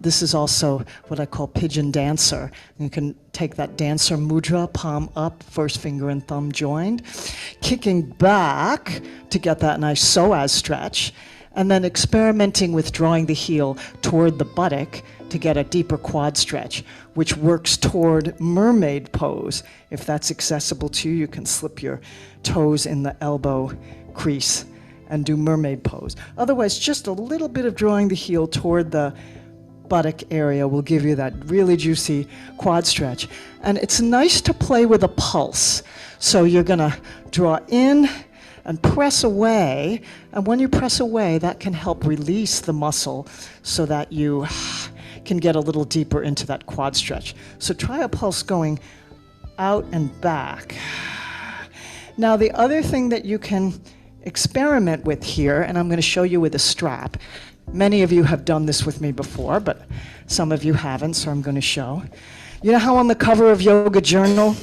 This is also what I call pigeon dancer. You can take that dancer mudra, palm up, first finger and thumb joined. Kicking back to get that nice psoas stretch. And then experimenting with drawing the heel toward the buttock to get a deeper quad stretch, which works toward mermaid pose. If that's accessible to you, you can slip your toes in the elbow crease and do mermaid pose. Otherwise, just a little bit of drawing the heel toward the buttock area will give you that really juicy quad stretch. And it's nice to play with a pulse. So you're gonna draw in and press away, and when you press away, that can help release the muscle so that you can get a little deeper into that quad stretch. So try a pulse going out and back. Now the other thing that you can experiment with here, and I'm going to show you with a strap. Many of you have done this with me before, but some of you haven't, so I'm going to show. You know how on the cover of Yoga Journal,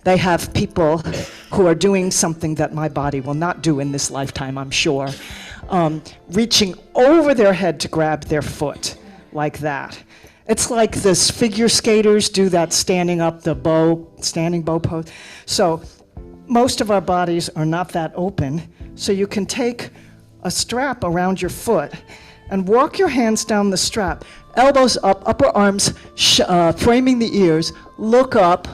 they have people who are doing something that my body will not do in this lifetime, I'm sure, reaching over their head to grab their foot, like that. It's like this figure skaters do that standing up the bow, standing bow pose. So most of our bodies are not that open, so you can take a strap around your foot and walk your hands down the strap, elbows up, upper arms framing the ears, look up,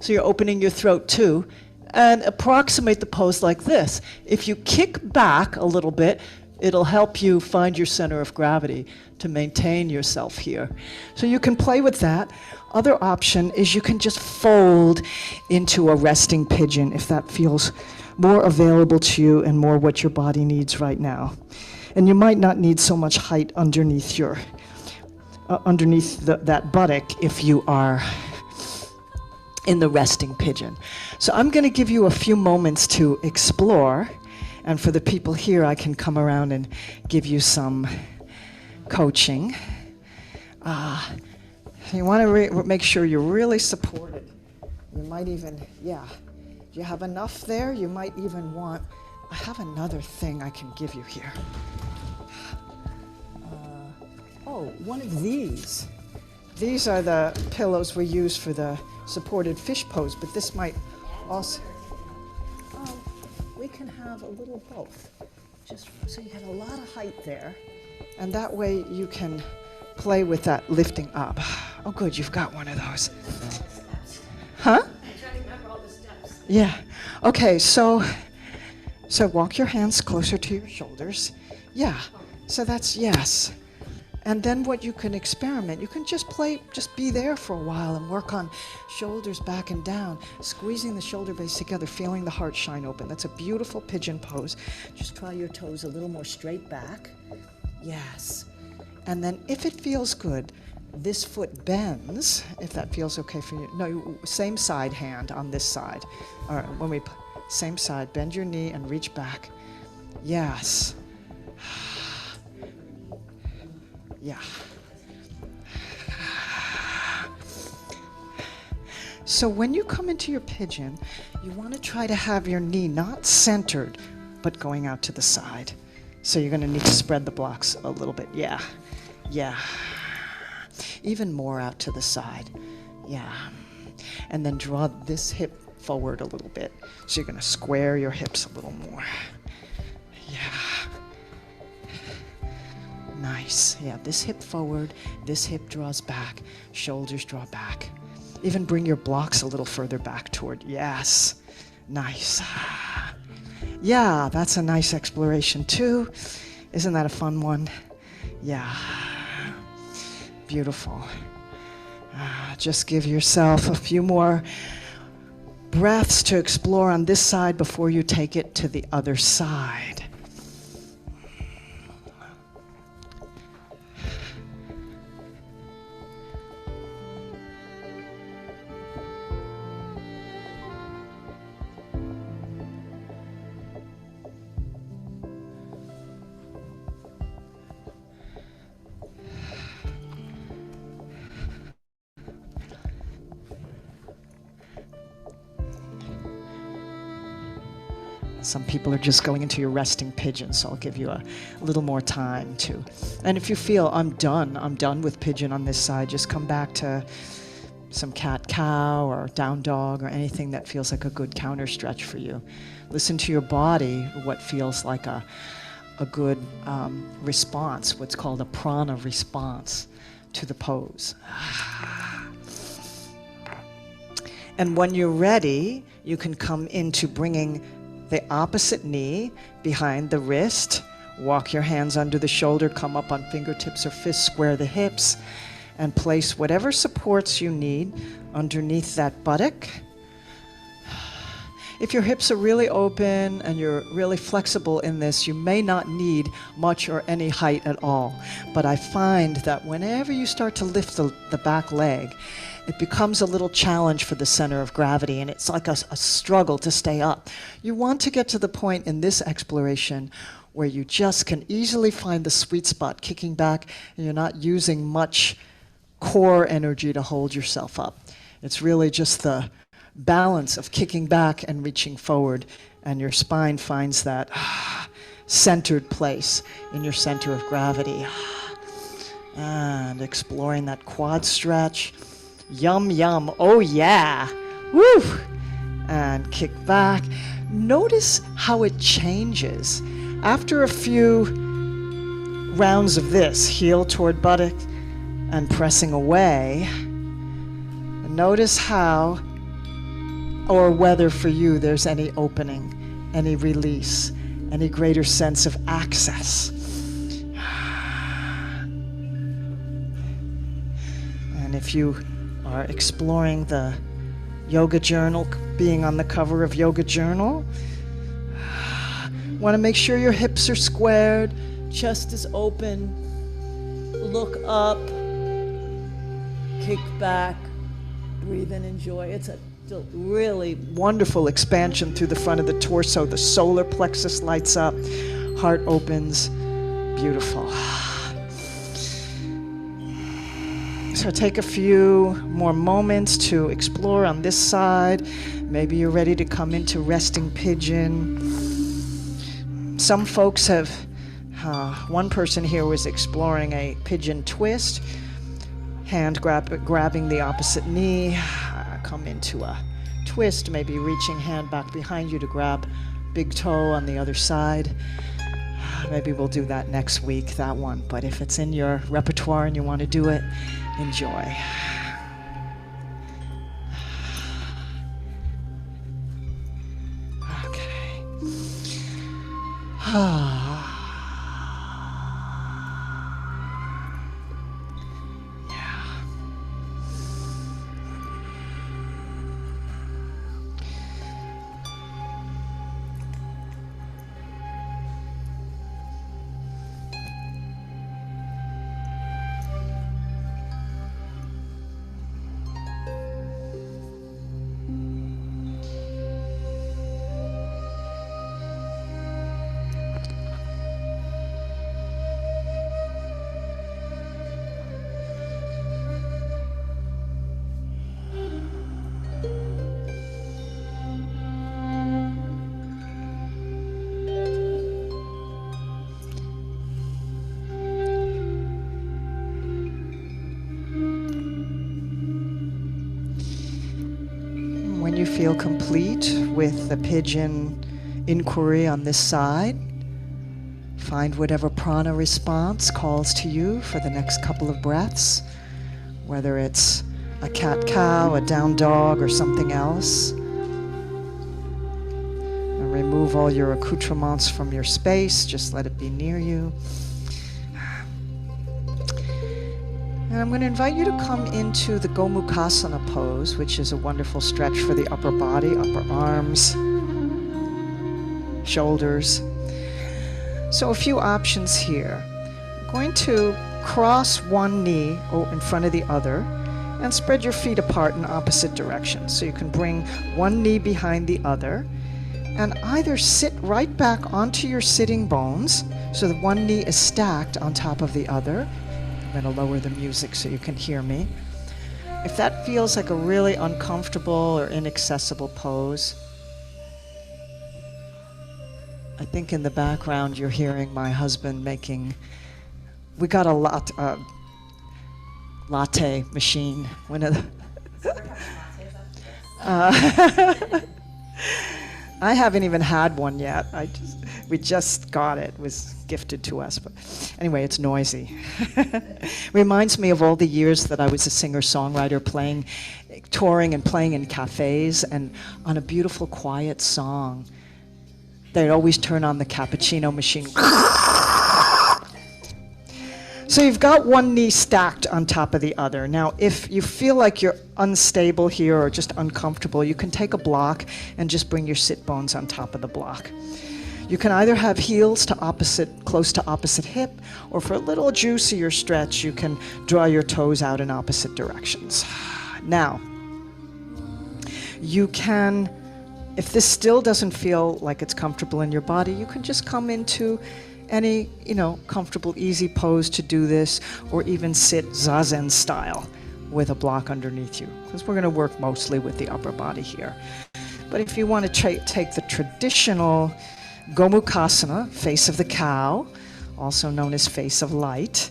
so you're opening your throat too, and approximate the pose like this. If you kick back a little bit, it'll help you find your center of gravity to maintain yourself here. So you can play with that. Other option is you can just fold into a resting pigeon if that feels more available to you and more what your body needs right now. And you might not need so much height underneath your, that buttock if you are in the resting pigeon. So I'm going to give you a few moments to explore, and for the people here, I can come around and give you some coaching. You want to make sure you're really supported. You might even, do you have enough there? You might even want, I have another thing I can give you here. One of these. These are the pillows we use for the supported fish pose, but this might also, we can have a little both, just so you have a lot of height there, and that way you can play with that lifting up. Oh good, you've got one of those. Huh? I'm trying to remember all the steps. Yeah. Okay, so walk your hands closer to your shoulders. Yeah. So that's yes. And then what you can experiment, you can just be there for a while and work on shoulders back and down, squeezing the shoulder blades together, feeling the heart shine open. That's a beautiful pigeon pose. Just try your toes a little more straight back. Yes. And then if it feels good, this foot bends, if that feels okay for you. No, same side hand on this side. All right, same side, bend your knee and reach back. Yes. Yeah. So when you come into your pigeon, you want to try to have your knee not centered, but going out to the side. So you're going to need to spread the blocks a little bit. Yeah. Yeah. Even more out to the side. Yeah. And then draw this hip forward a little bit. So you're going to square your hips a little more. Yeah. Nice. Yeah, this hip forward, this hip draws back, shoulders draw back. Even bring your blocks a little further back toward, yes. Nice. Yeah, that's a nice exploration too. Isn't that a fun one? Yeah. Beautiful. Just give yourself a few more breaths to explore on this side before you take it to the other side. Some people are just going into your resting pigeon, so I'll give you a little more time to. And if you feel I'm done with pigeon on this side, just come back to some cat-cow or down dog or anything that feels like a good counter stretch for you. Listen to your body, what feels like a good response, what's called a prana response to the pose. And when you're ready, you can come into bringing the opposite knee behind the wrist. Walk your hands under the shoulder, come up on fingertips or fists, square the hips, and place whatever supports you need underneath that buttock. If your hips are really open and you're really flexible in this, you may not need much or any height at all. But I find that whenever you start to lift the back leg, it becomes a little challenge for the center of gravity, and it's like a struggle to stay up. You want to get to the point in this exploration where you just can easily find the sweet spot, kicking back, and you're not using much core energy to hold yourself up. It's really just the balance of kicking back and reaching forward, and your spine finds that centered place in your center of gravity. And exploring that quad stretch. Yum, yum, oh yeah, woo! And kick back. Notice how it changes. After a few rounds of this, heel toward buttock and pressing away, notice how or whether for you there's any opening, any release, any greater sense of access. And if you are exploring the yoga journal, being on the cover of yoga journal, want to make sure your hips are squared, chest is open, look up, kick back, breathe and enjoy. It's a really wonderful expansion through the front of the torso. The solar plexus lights up, heart opens, beautiful. So take a few more moments to explore on this side. Maybe you're ready to come into resting pigeon. Some folks have, one person here was exploring a pigeon twist, hand grabbing the opposite knee, come into a twist, maybe reaching hand back behind you to grab big toe on the other side. Maybe we'll do that next week, that one. But if it's in your repertoire and you want to do it, enjoy. Okay. When you feel complete with the pigeon inquiry on this side, find whatever prana response calls to you for the next couple of breaths, whether it's a cat-cow, a down dog, or something else. And remove all your accoutrements from your space, just let it be near you. And I'm going to invite you to come into the Gomukhasana pose, which is a wonderful stretch for the upper body, upper arms, shoulders. So a few options here. I'm going to cross one knee in front of the other and spread your feet apart in opposite directions. So you can bring one knee behind the other and either sit right back onto your sitting bones so that one knee is stacked on top of the other. I'm going to lower the music so you can hear me. If that feels like a really uncomfortable or inaccessible pose, I think in the background you're hearing my husband making, we got a latte machine. One of the I haven't even had one yet. We just got it. It was gifted to us. But anyway, it's noisy. Reminds me of all the years that I was a singer-songwriter touring and playing in cafes, and on a beautiful quiet song, they'd always turn on the cappuccino machine. So you've got one knee stacked on top of the other. Now, if you feel like you're unstable here or just uncomfortable, you can take a block and just bring your sit bones on top of the block. You can either have heels close to opposite hip, or for a little juicier stretch, you can draw your toes out in opposite directions. Now, you can, if this still doesn't feel like it's comfortable in your body, you can just come into any, comfortable, easy pose to do this, or even sit zazen style with a block underneath you, because we're going to work mostly with the upper body here. But if you want to take the traditional Gomukhasana, face of the cow, also known as face of light,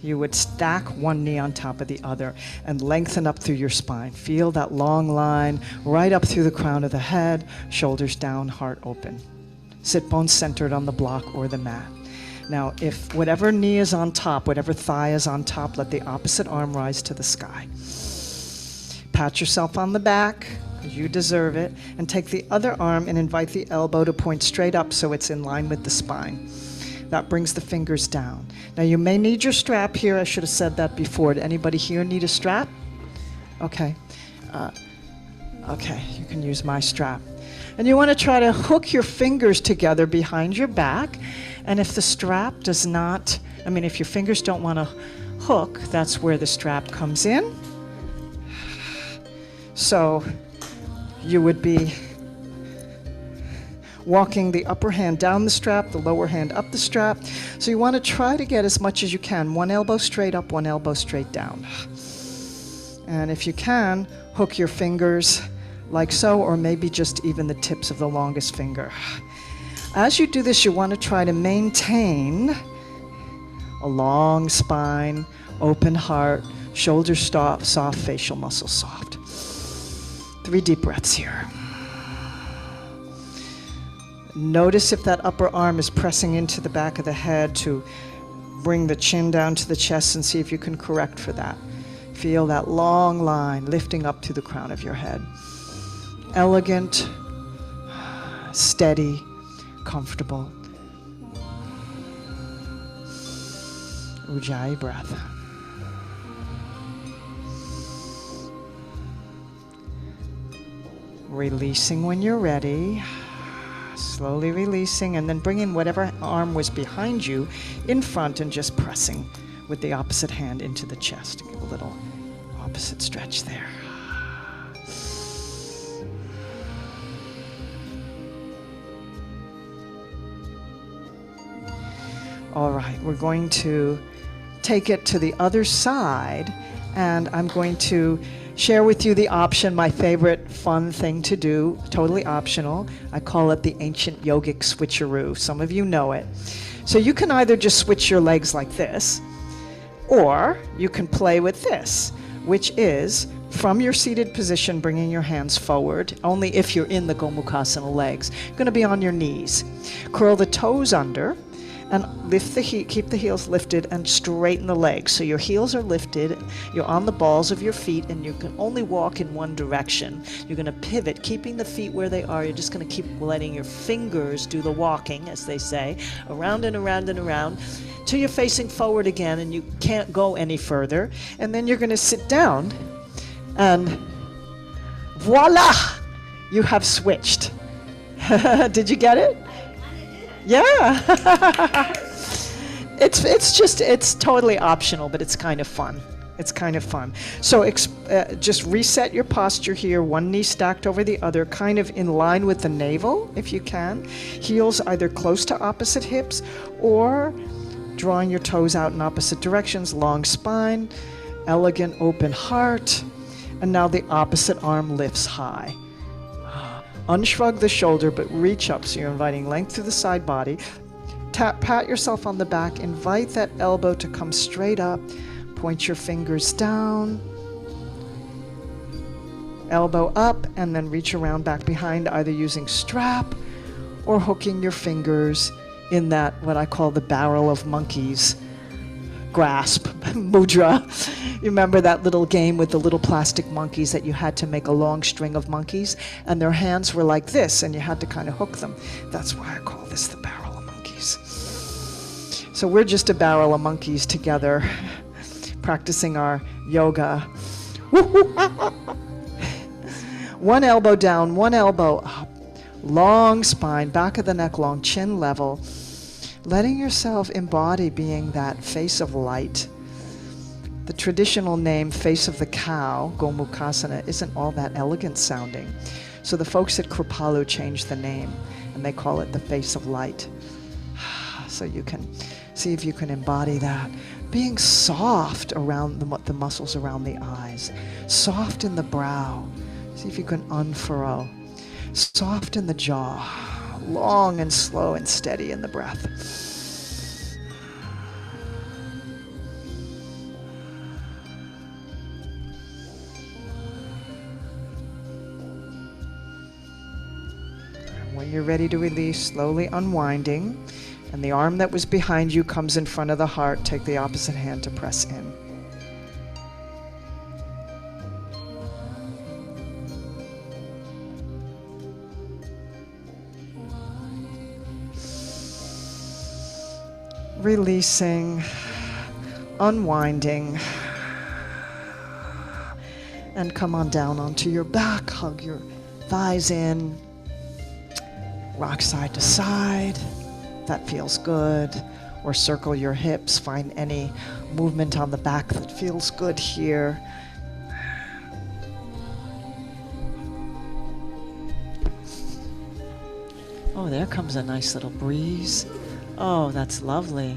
you would stack one knee on top of the other and lengthen up through your spine. Feel that long line right up through the crown of the head, shoulders down, heart open. Sit bones centered on the block or the mat. Now, if whatever knee is on top, whatever thigh is on top, let the opposite arm rise to the sky. Pat yourself on the back, because you deserve it, and take the other arm and invite the elbow to point straight up so it's in line with the spine. That brings the fingers down. Now, you may need your strap here. I should have said that before. Did anybody here need a strap? Okay. Okay, you can use my strap. And you want to try to hook your fingers together behind your back. And if the strap does not, if your fingers don't want to hook, that's where the strap comes in. So you would be walking the upper hand down the strap, the lower hand up the strap. So you want to try to get as much as you can. One elbow straight up, one elbow straight down. And if you can, hook your fingers like so, or maybe just even the tips of the longest finger. As you do this, you want to try to maintain a long spine, open heart, shoulders soft, facial muscles soft. 3 deep breaths here. Notice if that upper arm is pressing into the back of the head to bring the chin down to the chest, and see if you can correct for that. Feel that long line lifting up to the crown of your head. Elegant, steady, comfortable. Ujjayi breath. Releasing when you're ready. Slowly releasing, and then bringing whatever arm was behind you in front and just pressing with the opposite hand into the chest. Give a little opposite stretch there. All right, we're going to take it to the other side, and I'm going to share with you the option, my favorite fun thing to do, totally optional. I call it the ancient yogic switcheroo. Some of you know it. So you can either just switch your legs like this, or you can play with this, which is from your seated position, bringing your hands forward, only if you're in the Gomukhasana legs. You're going to be on your knees. Curl the toes under, and lift keep the heels lifted and straighten the legs. So your heels are lifted, you're on the balls of your feet, and you can only walk in one direction. You're going to pivot, keeping the feet where they are. You're just going to keep letting your fingers do the walking, as they say, around and around and around, till you're facing forward again and you can't go any further. And then you're going to sit down, and voila! You have switched. Did you get it? Yeah. It's totally optional, but it's kind of fun. It's kind of fun. So just reset your posture here, one knee stacked over the other, kind of in line with the navel, if you can. Heels either close to opposite hips, or drawing your toes out in opposite directions, long spine, elegant open heart, and now the opposite arm lifts high. Unshrug the shoulder, but reach up. So you're inviting length through the side body. Pat yourself on the back. Invite that elbow to come straight up. Point your fingers down. Elbow up, and then reach around back behind, either using strap or hooking your fingers in that, what I call the barrel of monkeys grasp, mudra. You remember that little game with the little plastic monkeys that you had to make a long string of monkeys, and their hands were like this, and you had to kind of hook them. That's why I call this the barrel of monkeys. So we're just a barrel of monkeys together, practicing our yoga. One elbow down, one elbow up. Long spine, back of the neck long, chin level. Letting yourself embody being that face of light. The traditional name, face of the cow, Gomukhasana, isn't all that elegant sounding. So the folks at Kripalu changed the name, and they call it the face of light. So you can see if you can embody that. Being soft around the muscles around the eyes. Soft in the brow. See if you can unfurrow. Soft in the jaw. Long and slow and steady in the breath. And when you're ready to release, slowly unwinding, and the arm that was behind you comes in front of the heart, take the opposite hand to press in. Releasing, unwinding, and come on down onto your back, hug your thighs in, rock side to side, that feels good, or circle your hips, find any movement on the back that feels good here. Oh, there comes a nice little breeze. Oh, that's lovely.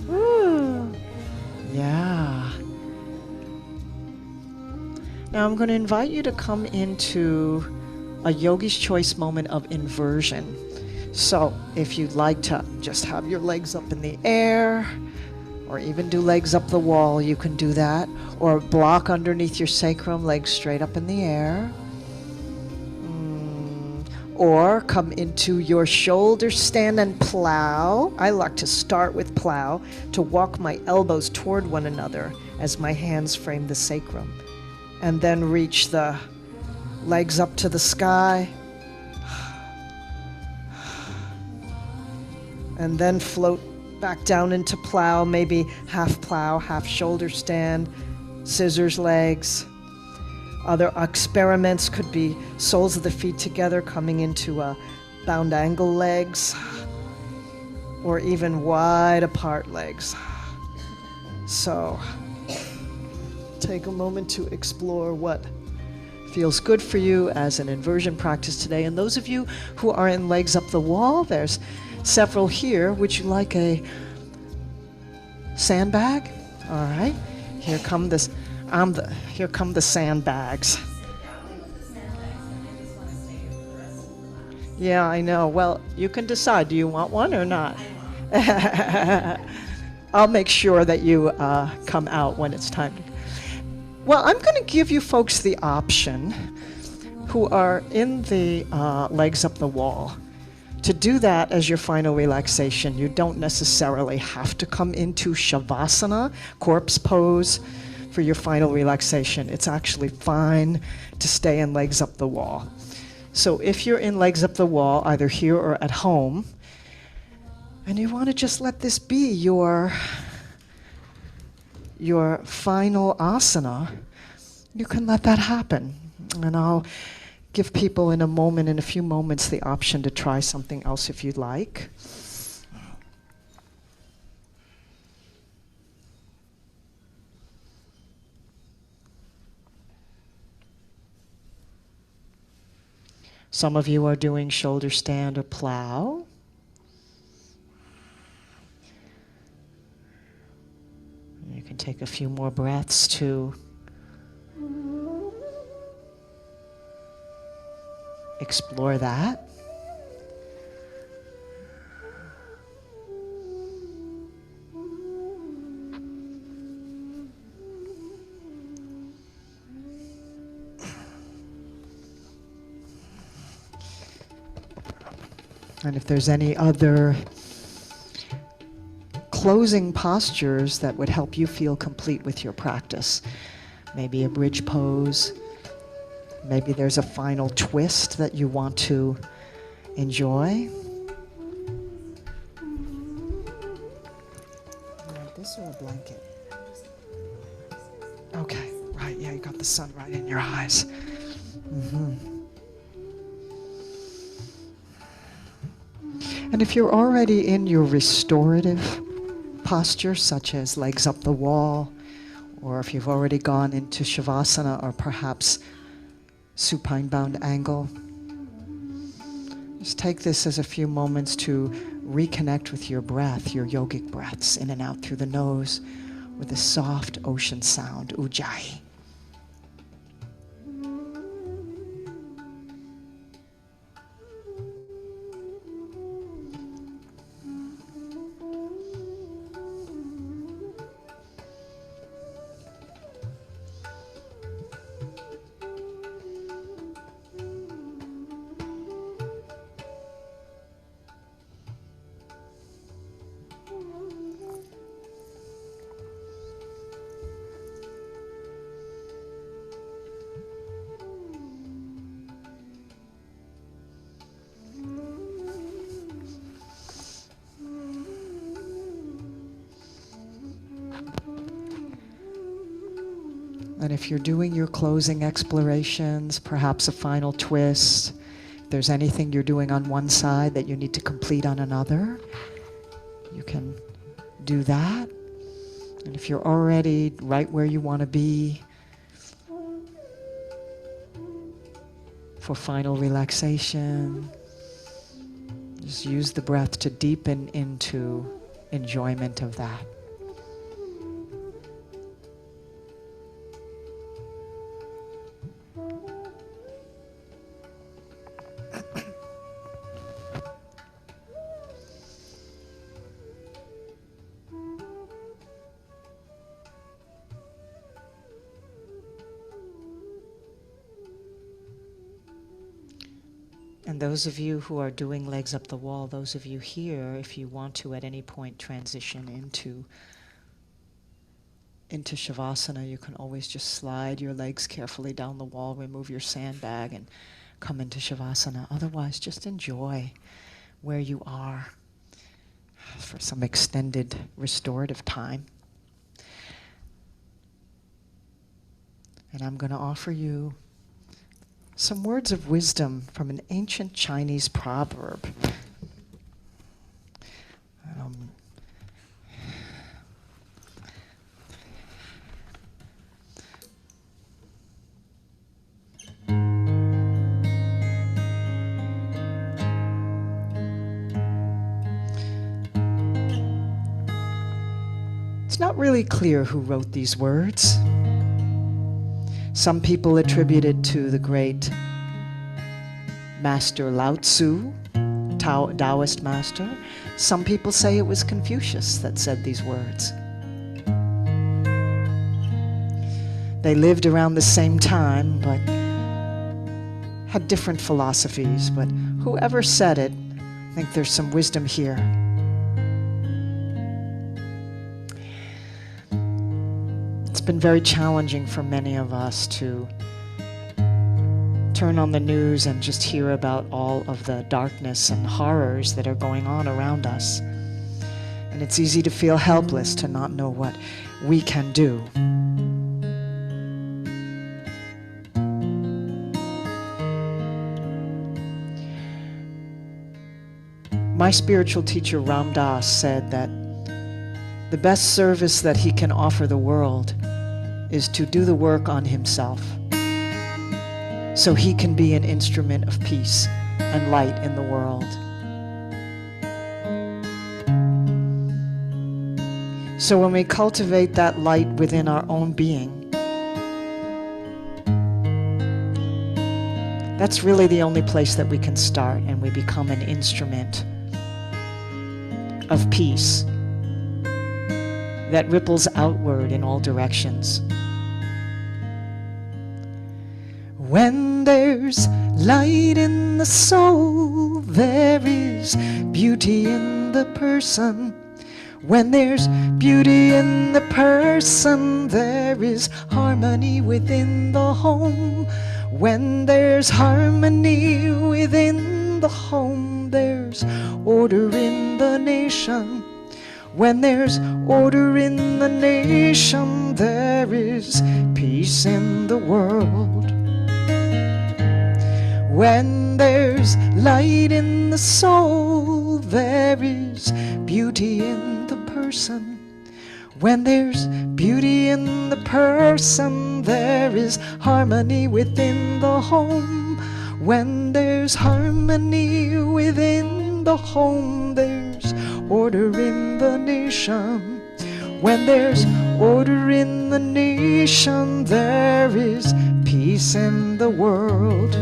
Woo! Yeah. Now I'm going to invite you to come into a yogi's choice moment of inversion. So if you'd like to just have your legs up in the air, or even do legs up the wall, you can do that. Or block underneath your sacrum, legs straight up in the air. Or come into your shoulder stand and plow. I like to start with plow to walk my elbows toward one another as my hands frame the sacrum. And then reach the legs up to the sky. And then float back down into plow, maybe half shoulder stand, scissors legs. Other experiments could be soles of the feet together coming into a bound angle legs, or even wide apart legs. So take a moment to explore what feels good for you as an inversion practice today. And those of you who are in legs up the wall, there's several here. Would you like a sandbag? All right, here come this. Here come the sandbags. Yeah, I know. Well, you can decide. Do you want one or not? I'll make sure that you come out when it's time. Well, I'm going to give you folks the option who are in the legs up the wall to do that as your final relaxation. You don't necessarily have to come into Shavasana, corpse pose, for your final relaxation. It's actually fine to stay in legs up the wall. So if you're in legs up the wall, either here or at home, and you want to just let this be your final asana, you can let that happen. And I'll give people in a few moments, the option to try something else if you'd like. Some of you are doing shoulder stand or plow. You can take a few more breaths to explore that. And if there's any other closing postures that would help you feel complete with your practice, maybe a bridge pose, maybe there's a final twist that you want to enjoy. This or a blanket? Okay, right, yeah, you got the sun right in your eyes. And if you're already in your restorative posture, such as legs up the wall, or if you've already gone into Shavasana or perhaps supine bound angle, just take this as a few moments to reconnect with your breath, your yogic breaths, in and out through the nose with a soft ocean sound, Ujjayi. And if you're doing your closing explorations, perhaps a final twist, if there's anything you're doing on one side that you need to complete on another, you can do that. And if you're already right where you want to be for final relaxation, just use the breath to deepen into enjoyment of that. And those of you who are doing legs up the wall, those of you here, if you want to at any point transition into Shavasana, you can always just slide your legs carefully down the wall, remove your sandbag, and come into Shavasana. Otherwise, just enjoy where you are for some extended restorative time. And I'm going to offer you some words of wisdom from an ancient Chinese proverb. It's not really clear who wrote these words. Some people attribute it to the great master Lao Tzu, Taoist master. Some people say it was Confucius that said these words. They lived around the same time, but had different philosophies. But whoever said it, I think there's some wisdom here. It's been very challenging for many of us to turn on the news and just hear about all of the darkness and horrors that are going on around us. And it's easy to feel helpless, to not know what we can do. My spiritual teacher Ram Dass said that the best service that he can offer the world is to do the work on himself, so he can be an instrument of peace and light in the world. So when we cultivate that light within our own being, That's really the only place that we can start, and we become an instrument of peace that ripples outward in all directions. When there's light in the soul, there is beauty in the person. When there's beauty in the person, there is harmony within the home. When there's harmony within the home, there's order in the nation. When there's order in the nation, there is peace in the world. When there's light in the soul, there is beauty in the person. When there's beauty in the person, there is harmony within the home. When there's harmony within the home, there's order in the nation. When there's order in the nation, there is peace in the world.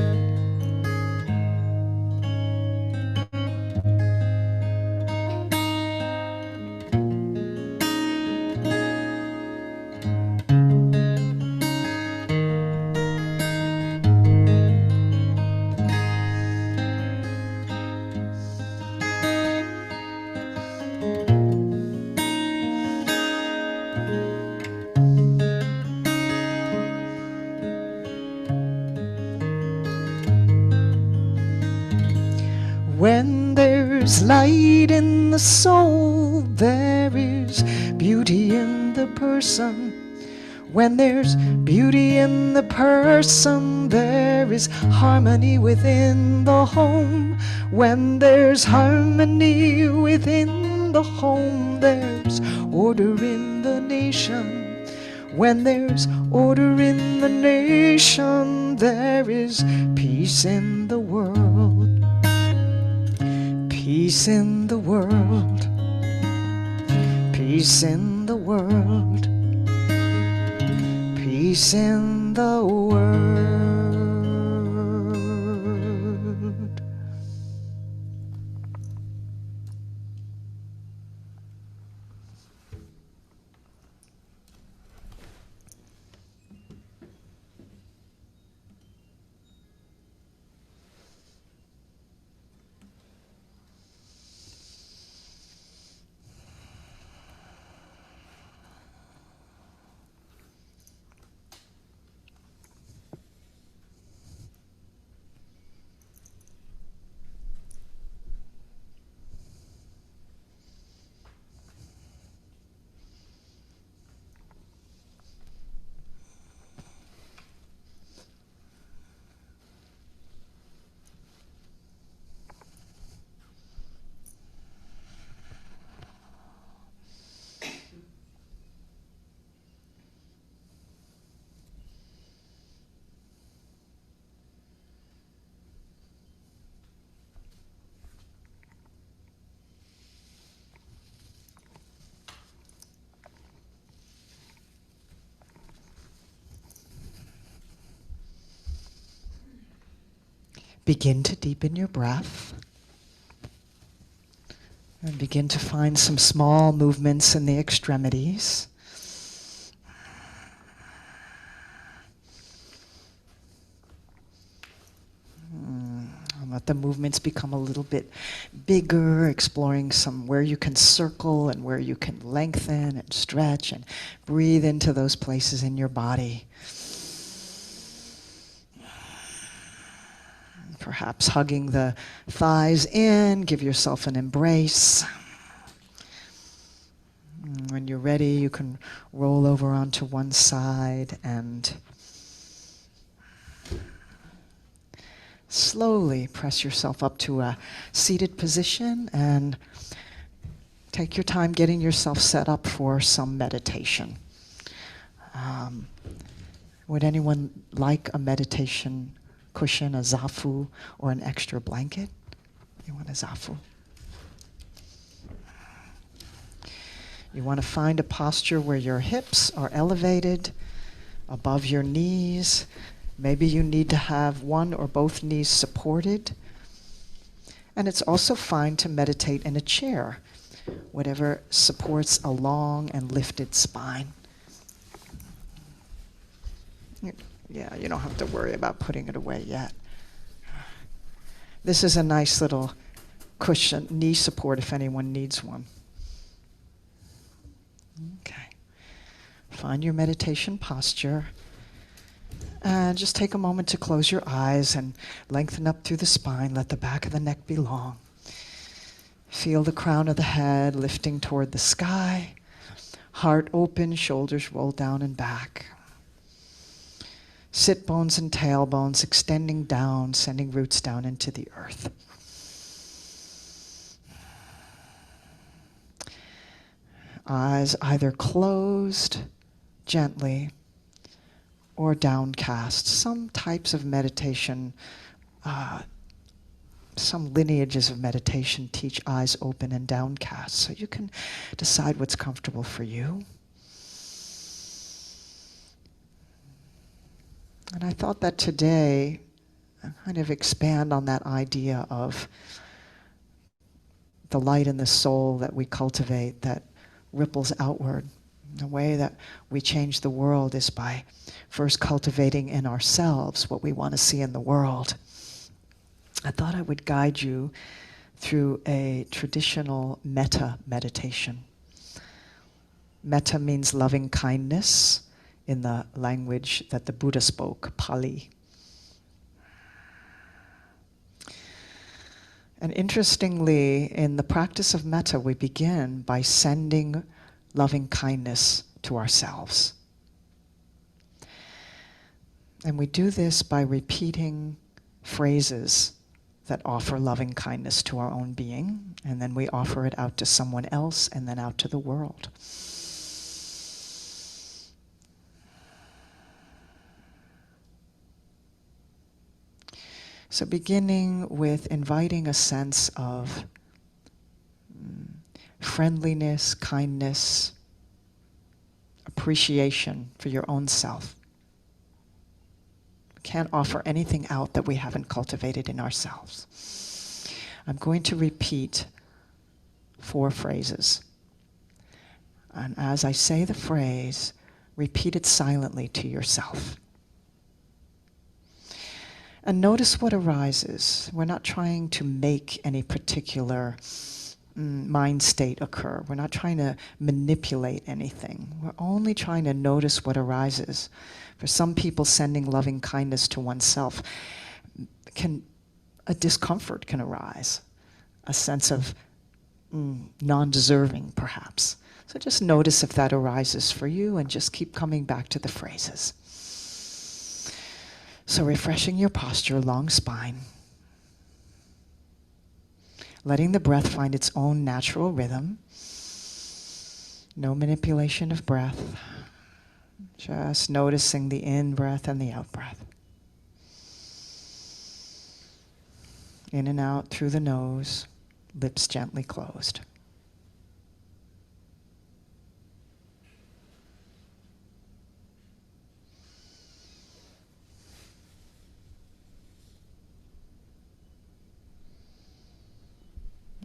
When there's light in the soul, there is beauty in the person. When there's beauty in the person, there is harmony within the home. When there's harmony within the home, there's order in the nation. When there's order in the nation, there is peace in the world. Peace in the world, peace in the world, peace in the world. Begin to deepen your breath and begin to find some small movements in the extremities. And let the movements become a little bit bigger, exploring some where you can circle and where you can lengthen and stretch, and breathe into those places in your body. Perhaps hugging the thighs in, give yourself an embrace. When you're ready, you can roll over onto one side and slowly press yourself up to a seated position and take your time getting yourself set up for some meditation. Would anyone like a meditation cushion, a zafu, or an extra blanket? You want a zafu? You want to find a posture where your hips are elevated above your knees, Maybe you need to have one or both knees supported. And it's also fine to meditate in a chair, whatever supports a long and lifted spine. Yeah, you don't have to worry about putting it away yet. This is a nice little cushion, knee support if anyone needs one. Okay. Find your meditation posture. And just take a moment to close your eyes and lengthen up through the spine. Let the back of the neck be long. Feel the crown of the head lifting toward the sky. Heart open, shoulders roll down and back. Sit bones and tailbones extending down, sending roots down into the earth. Eyes either closed gently or downcast. Some types of meditation, some lineages of meditation teach eyes open and downcast, so you can decide what's comfortable for you. And I thought that today, I kind of expand on that idea of the light in the soul that we cultivate that ripples outward. The way that we change the world is by first cultivating in ourselves what we want to see in the world. I thought I would guide you through a traditional metta meditation. Metta means loving kindness in the language that the Buddha spoke, Pali. And interestingly, in the practice of metta, we begin by sending loving kindness to ourselves. And we do this by repeating phrases that offer loving kindness to our own being, and then we offer it out to someone else and then out to the world. So beginning with inviting a sense of friendliness, kindness, appreciation for your own self. We can't offer anything out that we haven't cultivated in ourselves. I'm going to repeat 4 phrases. And as I say the phrase, repeat it silently to yourself. And notice what arises. We're not trying to make any particular mind state occur. We're not trying to manipulate anything. We're only trying to notice what arises. For some people, sending loving kindness to oneself, a discomfort can arise, a sense of non-deserving, perhaps. So just notice if that arises for you and just keep coming back to the phrases. So refreshing your posture, long spine. Letting the breath find its own natural rhythm. No manipulation of breath. Just noticing the in-breath and the out-breath. In and out through the nose, lips gently closed.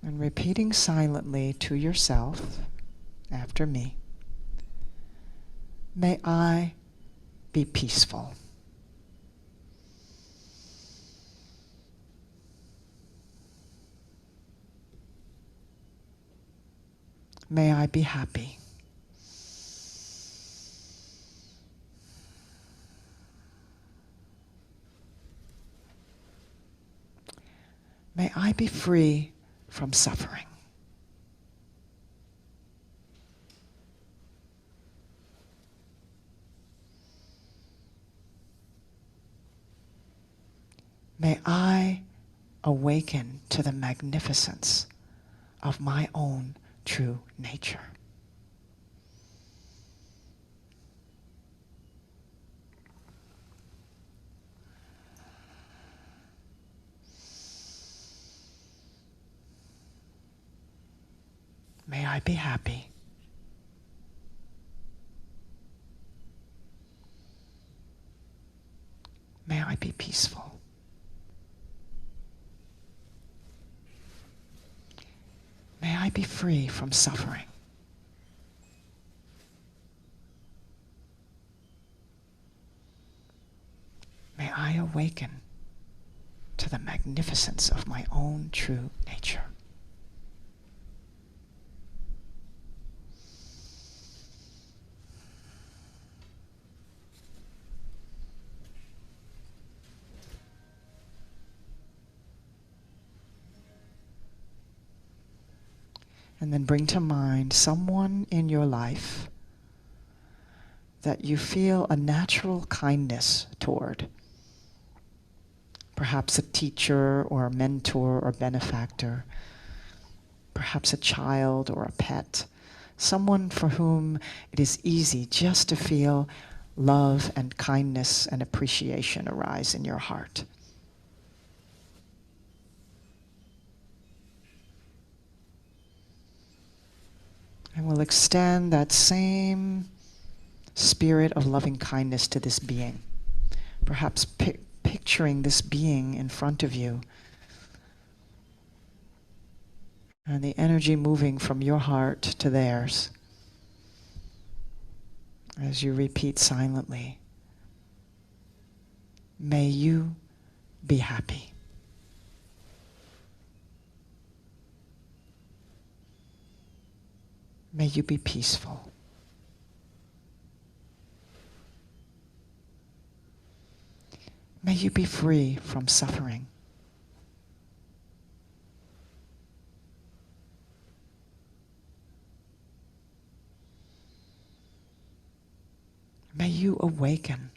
And repeating silently to yourself, after me, may I be peaceful. May I be happy. May I be free from suffering. May I awaken to the magnificence of my own true nature. May I be happy. May I be peaceful. May I be free from suffering. May I awaken to the magnificence of my own true nature. And then bring to mind someone in your life that you feel a natural kindness toward. Perhaps a teacher or a mentor or benefactor. Perhaps a child or a pet. Someone for whom it is easy just to feel love and kindness and appreciation arise in your heart. And we'll extend that same spirit of loving kindness to this being. Perhaps picturing this being in front of you. And the energy moving from your heart to theirs. As you repeat silently, may you be happy. May you be peaceful. May you be free from suffering. May you awaken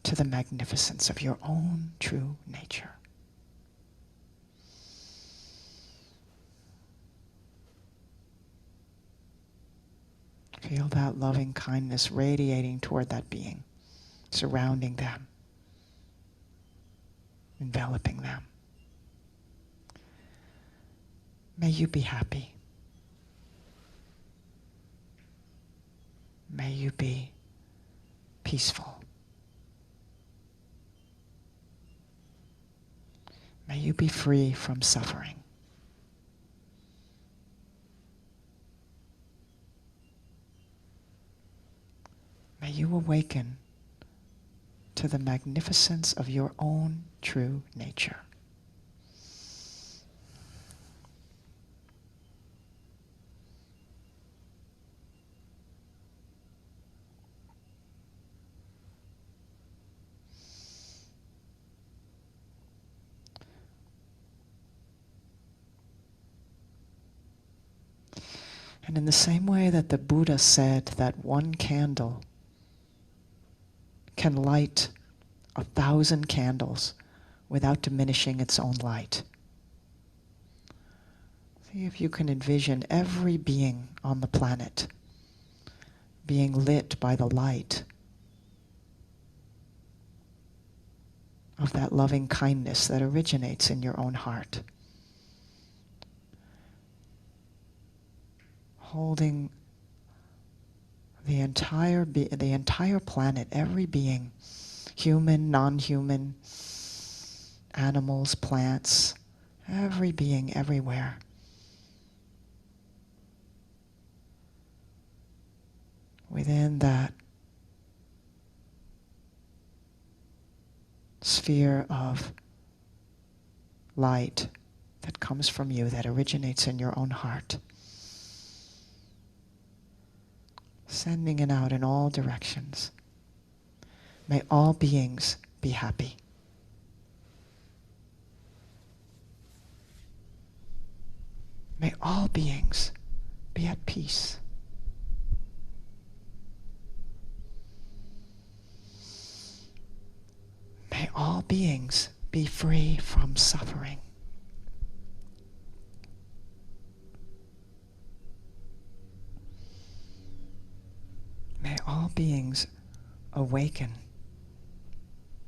to the magnificence of your own true nature. Feel that loving kindness radiating toward that being, surrounding them, enveloping them. May you be happy. May you be peaceful. May you be free from suffering. May you awaken to the magnificence of your own true nature. And in the same way that the Buddha said that one candle can light 1,000 candles without diminishing its own light. See if you can envision every being on the planet being lit by the light of that loving kindness that originates in your own heart. Holding the entire planet, every being, human, non-human, animals, plants, every being everywhere. Within that sphere of light that comes from you, that originates in your own heart. Sending it out in all directions. May all beings be happy. May all beings be at peace. May all beings be free from suffering. May all beings awaken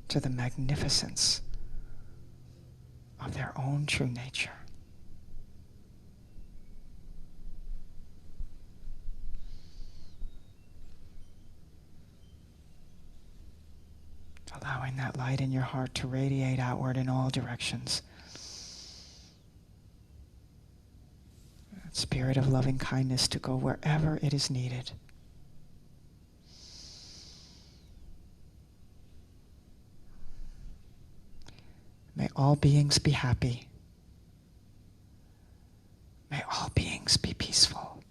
to the magnificence of their own true nature. allowing that light in your heart to radiate outward in all directions. That spirit of loving kindness to go wherever it is needed. May all beings be happy. May all beings be peaceful.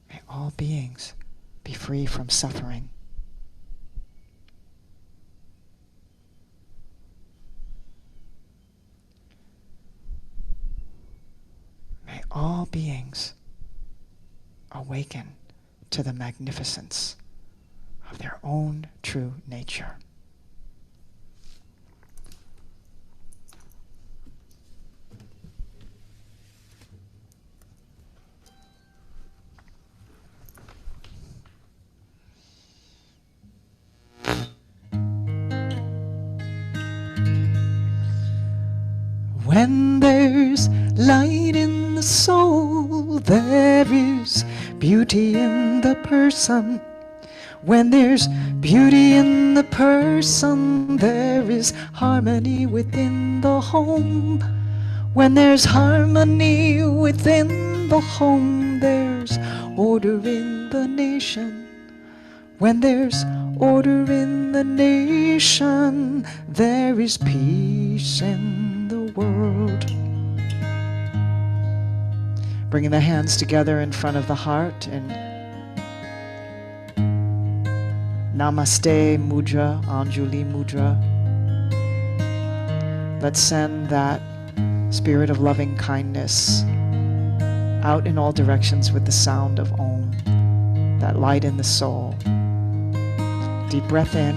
May all beings be free from suffering. May all beings awaken to the magnificence of their own true nature. When there's light in the soul, there is beauty in the person. When there's beauty in the person, there is harmony within the home. When there's harmony within the home, there's order in the nation. When there's order in the nation, there is peace in the world. Bringing the hands together in front of the heart in Namaste Mudra, Anjali Mudra. Let's send that spirit of loving kindness out in all directions with the sound of Om, that light in the soul. Deep breath in.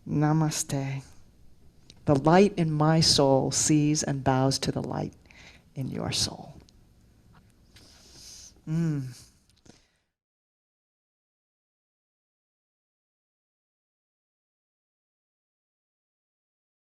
Namaste. The light in my soul sees and bows to the light in your soul.